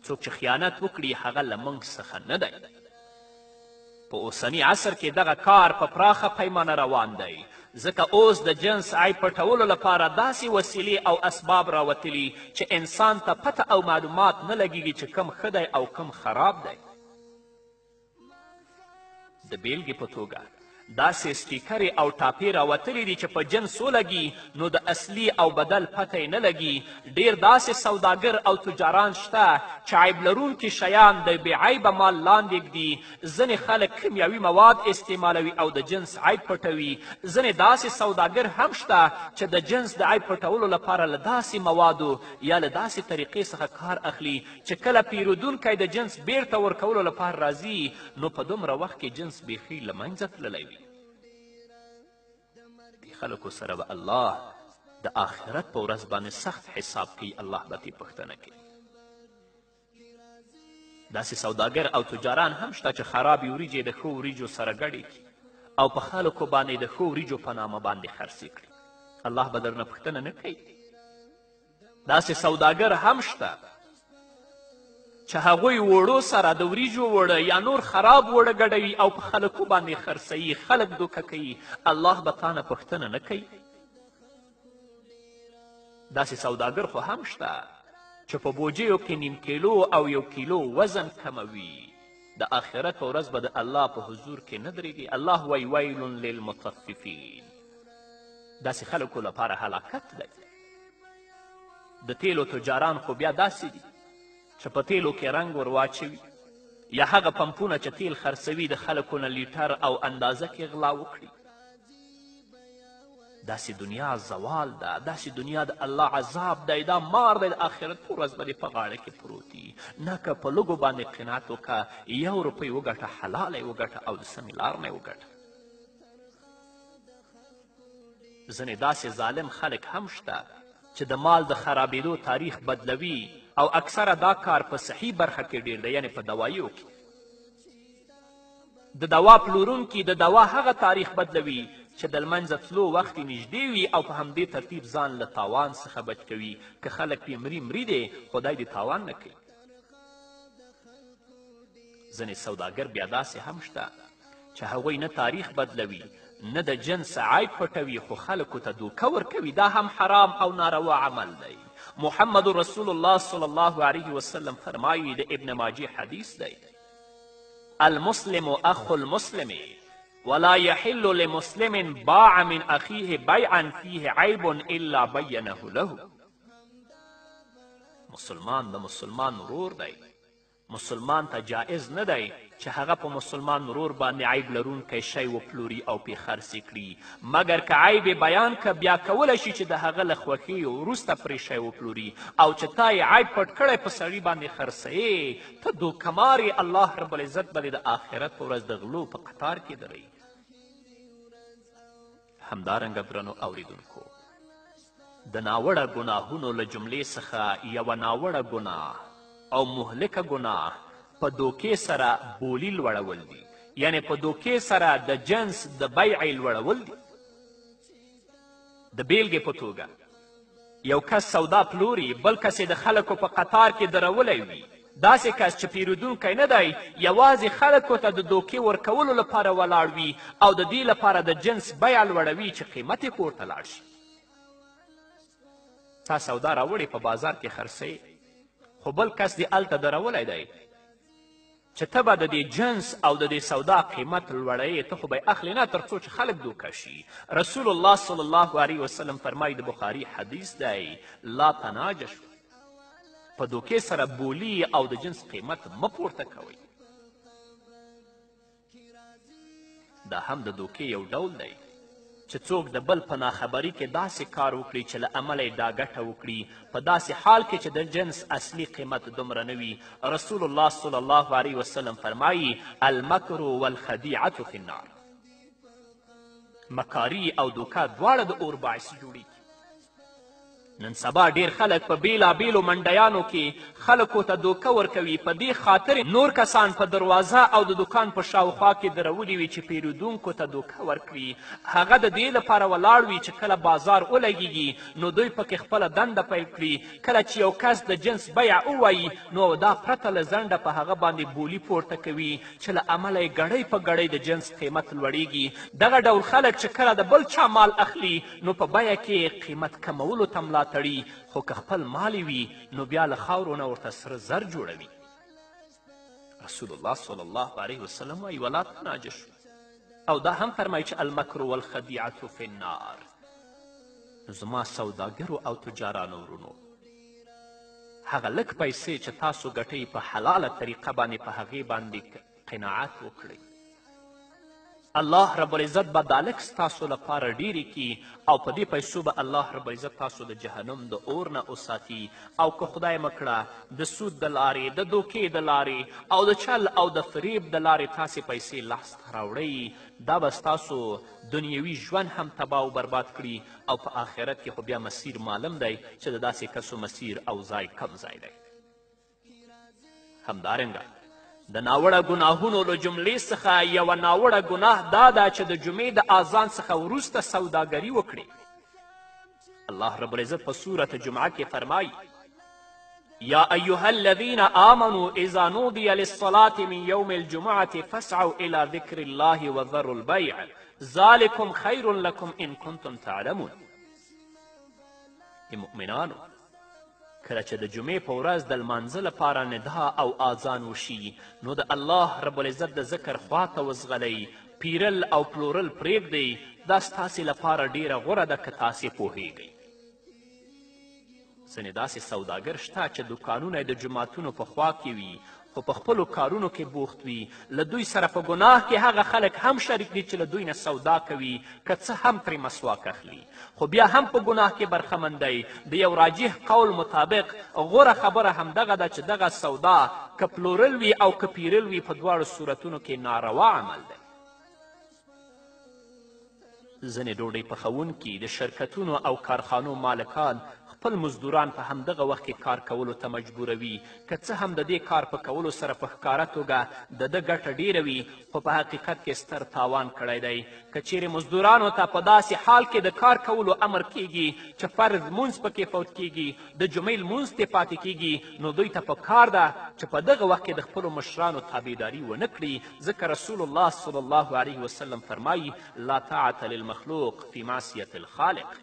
څوک چې خیانت وکړي هغه له موږ څخه نه دی. په اوسني عصر کې دغه کار په پراخه پیمانه روان دی، ځکه اوس د جنس عیب پټولو لپاره داسې وسیلې او اسباب راوتلي چې انسان ته پته او معلومات نه لګیږي چې کم ښه دی او کم خراب دی. د بیلګې په توګه داسې سټیکرې او ټاپې راوتلي دي چې په جنس ولګي نو د اصلي او بدل پته یې نه لګي. ډېر داسې سوداګر او تجاران شته چې عیب لرونکي شیان د بې عیبه مال لاندې ږدي. ځینې خلک کیمیاوي مواد استعمالوي او د جنس عیب پټوي. ځینې داسې سوداګر هم شته چې د جنس د عیب پټولو لپاره له داسې موادو یا له داسې طریقې څخه کار اخلي چې کله پیرودونکی د جنس بیرته ورکولو لپاره راځي نو په دومره وخت کې جنس بیخي له منځه تللی وي. خلکو سره به الله د آخرت په ورځ باندې سخت حساب کوي. الله به ترې پوښتنه کوي. داسې سوداګر او تجاران هم شته چې خرابې وریجې د ښو وریجو سره ګډې کړي او په خلکو باندې د ښو وریجو په نامه باندې خرڅې کړي. الله به درنه پوښتنه نه کوي. داسې سوداګر هم شته چې هغوی وړو سره د وریجو وړه یا نور خراب وړه ګډوي او په خلکو باندې خرڅوي، خلک دوکه کوي. الله به تا نه پوښتنه نه کوي. داسې سوداګر خو هم شته چې په بوجیو کې نیم کیلو او 1 کیلو وزن کموي. د آخرت په ورځ به د الله په حضور کې نه درېږي. الله وی ویل للمطففین، داسې خلکو لپاره هلاکت دی. د تیلو تجاران خو بیا داسې دي چې په تیلو کې رنګ ور واچوي یا هغه پمپونه چې تیل خرڅوي د خلکو نه لیټر او اندازه کې غلا وکړي. داسې دنیا زوال ده، داسې دنیا د الله عذاب دی، دا مار دی، د آخرت په ورځ به دې په غاړه کې پروت دي. نه که په لږو باندې قناعت وکړه، 1 روپۍ وګټه، حلاله یې وګټه او د سمې لار نه یې وګټه. ځینې داسې ظالم خلک هم شته چې د مال د خرابېدو تاریخ بدلوي او اکثره دا کار په صحیح برخه کې ډیر دی، یعنې په دواییو کې. د دوا پلورونکي د دوا هغه تاریخ بدلوي چې د لمنځه تلو وخت یې نږدې وي او په همدې ترتیب ځان له تاوان څخه بچ کوي. که خلک پې مري دی، خدای دې تاوان نه کوي. ځینې سوداګر بیا داسې هم شته چې هغوی نه تاریخ بدلوي، نه د جنس عیب پټوي، خو خلکو ته دوکه ورکوي. دا هم حرام او ناروا عمل دی. محمد رسول الله صلی الله علیه وسلم فرمایي، د ابن ماجه حدیث دی، المسلم اخو المسلم ولا يحل لمسلم باع من اخیه بیعا فیه عیب الا بینه له. مسلمان د مسلمان ورور دی. مسلمان ته جایز نه دی چې هغه په مسلمان ورور باندې عیب لرونکی شی وپلوري او پې خرڅې کړي، مګر که عیب یې بیان که بیا کولی شي چې د هغه له خوښۍ وروسته پرې شی وپلوري. او چې تا یې عیب پټ کړی په سړي باندې خرڅوې، ته دوکمار یې. الله رب العزت به دې د آخرت په ورځ د غلو په قطار کې دروي. همدارنګه درنو اوریدونکو، د ناوړه ګناهونو له جملې څخه یوه ناوړه ګناه او مهلکه ګناه په دوکې سره بولی لوړول دي، یعنی په دوکې سره د جنس د بیعې لوړول دي. د بیلګې په توګه یو کس سودا پلوري، بل کس یې د خلکو په قطار کې درولی وي. داسې کس چې پیرودونکی نه دی، یوازې خلکو ته د دوکې ورکولو لپاره ولاړ وي او د دې لپاره د جنس بیعه لوړوي چې قیمت یې پورته لاړ شي. تا سودا راوړې په بازار کې خرڅوي، خو بل کس دې هلته درولی دی چې ته به د دې جنس او د دې سودا قیمت لوړوې، ته خو به یې اخلې نه تر څو چې خلک دوکه شي. رسول الله صلی الله علیه وسلم فرمایي، د بخاري حدیث دی، لا تناجشو، په دوکې سره بولی او د جنس قیمت مه پورته کوئ. دا هم د دوکې یو ډول دی چې څوک د بل په ناخبري کې داسې کار وکړي چې له امله یې دا ګټه وکړي، په داسې حال کې چې د جنس اصلي قیمت دومره نه وي. رسول الله صلی الله علیه وسلم فرمایي، المکر والخدیعة فی النار. مکاري او دوکه دواړه د اور باعث جوړیږي. نن سبا ډیر خلک په بیلابیلو منډیانو کې خلکو ته دوکه ورکوي، په دې خاطر نور کسان په دروازه او د دکان په شاوخوا کې درولي وي چې پیرودونکو ته دوکه ورکړي. هغه د دې لپاره ولاړ وي چې کله بازار ولګیږي نو دوی پکې خپله دنده پیل کړي. کله چې یو کس د جنس بیع ووایي نو دا پرته له ځنډه په هغه باندې بولی پورته کوي چې له امله یې ګړۍ په ګړۍ د جنس قیمت لوړیږي. دغه ډول خلک چې کله د بل چا مال اخلي نو په بیه کې قیمت کمولو ته ملا تړي، خو که خپل مال وي نو بیا له خاورو نه ورته سره زر جوړوي. رسول الله صلی الله علیه وسلم وایي، ولا تناجشو. او دا هم فرمایي چې المکر والخدیعة فی النار. نو زما سوداګرو او تجارانو ورونو، هغه لږ پیسې چې تاسو ګټئ په حلاله طریقه باندې په هغې باندې قناعت وکړئ. الله رب العزت به دا لږ ستاسو لپاره ډیرې کړي او په دې پیسو به الله رب العزت تاسو د جهنم د اور نه وساتي. او که خدای مه کړه د سود د لارې، د دوکې د لارې او د چل او د فریب د لارې تاسې پیسې لاسته راوړئ، دا به ستاسو دنیوي ژوند هم تباه او برباد کړي او په آخرت کې خو بیا مسیر معلوم دی چې د داسې کسو مسیر او ځای کم ځای دی. همدارنګه د ناوړه ګناهونو له جملې څخه یوه ناوړه ګناه دا ده چې د جمعې د اذان څخه وروسته سوداګري وکړي. الله رب العزت په سورة جمعه کې فرمایي، یا ایها الذین آمنوا اذا نودی للصلاة من یوم الجمعة فاسعوا الى ذکر الله وذروا البیع ذلکم خیر لکم ان کنتم تعلمون. مؤمنانو، کله چې د جمعې په ورځ د لمانځه لپاره ندا او آذان وشي نو د الله رب العزت د ذکر خواته وځغلئ، پیرل او پلورل پرېږدئ. دا ستاسې لپاره ډیره غوره ده که تاسې پوهیږئ. ځینې داسې سوداګر شته چې دوکانونه یې د جوماتونو په خوا کې وي، خو په خپلو کارونو کې بوخت وي له دوی سره په ګناه کې هغه خلک هم شریک دي چې له دوی نه سودا کوي که څه هم ترې مسواک اخلي خو بیا هم په ګناه کې برخمن دی د یو راجح قول مطابق غوره خبره همدغه ده چې دغه سودا که پلورل وي او که پیرل وي په دواړو صورتونو کې ناروا عمل دی ځینې ډوډۍ پخوونکي د شرکتونو او کارخانو مالکان خپل مزدوران په همدغه وخت کې کار کولو ته مجبوروي که څه هم د دې کار په کولو سره په ښکاره توګه د ده ګټه ډیره وي خو په حقیقت کې ستر تاوان کړی دی که چیرې مزدورانو ته په داسې حال کې د کار کولو امر کیږي چې فرض لمونځ پکې فوت کیږي د جمعې لمونځ ترې پاتې کیږي نو دوی ته په کار ده چې په دغه وخت کې د خپلو مشرانو تابعداري ونه کړي ځکه رسول الله صلی الله علیه وسلم فرمایي لا طاعة للمخلوق فی معصیة الخالق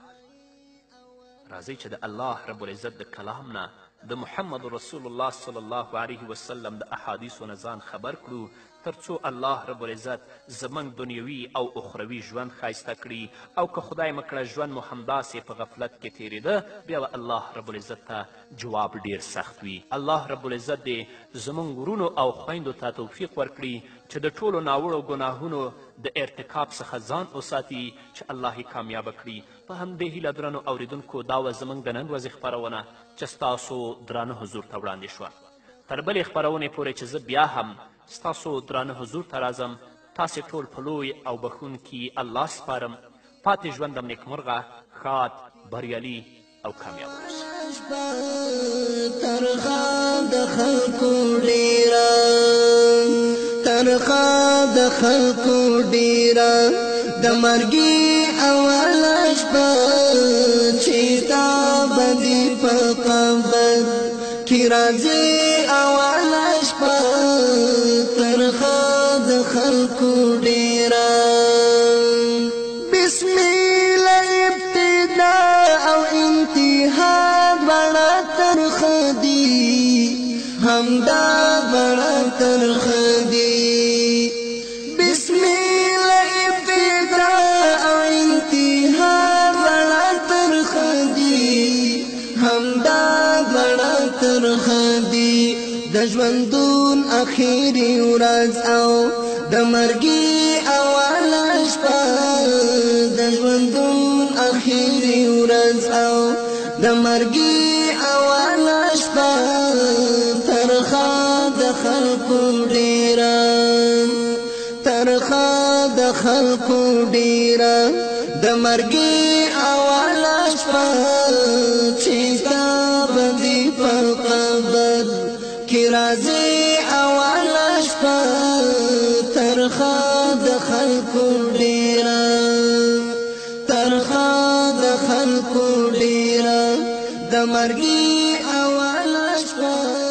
راځئ چې د الله رب العزت د کلام نه د محمد رسول الله صلی الله علیه وسلم د احادیثو نه ځان خبر کړو تر څو الله رب العزت زموږ دنیوي او اخروي ژوند ښایسته کړي او که خدای مکړه ژوند مو همداسې په غفلت کې تېرېده بیا به الله رب العزت ته جواب ډیر سخت وي الله رب العزت دې زموږ ورونو او خویندو ته توفیق ورکړي چې د ټولو ناوړو ګناهونو د ارتکاب څخه ځان وساتي چې الله یې کامیابه کړي په همدې هیله درنو اوریدونکو دا وه زموږ د نن ورځې خپرونه چې ستاسو درانه حضور ته وړاندې شوه تر بلې خپرونې پورې چې زه بیا هم ستاسو درانه حضور ته راځم تاسې ټول په لوی او بخښونکي الله سپارم پاتې ژوندم نیکمرغه ښاد بریالي او کامیاب اوسئ تنخواه د خلکو ډیره تنخواه د خلکو ډیره د مرګي اوله شپه چې تا باندې په قبر کې راځي اوله شپه تنخواه د خلکو ډیره بسم الله ابتدا او انتها بڑا ترخ دی همدا بڑا ترخ دی بسم الله ابتدا او انتها بڑا ترخ دی همدا بڑا ترخ دی د ژوندون اخیری ورځ او د مرګي اوله شپه د ژوندون اخیری ورځ او د مرګي اوله شپه ترخواه د خلکو ډیره ترخواه د خلکو ډیره د مرګي اوله شپه چې تا باندې په قبر کې راځي اوله شپه ترخواه د خلکو ډیره ترخواه د خلکو ډیره د مرګي اوله شپه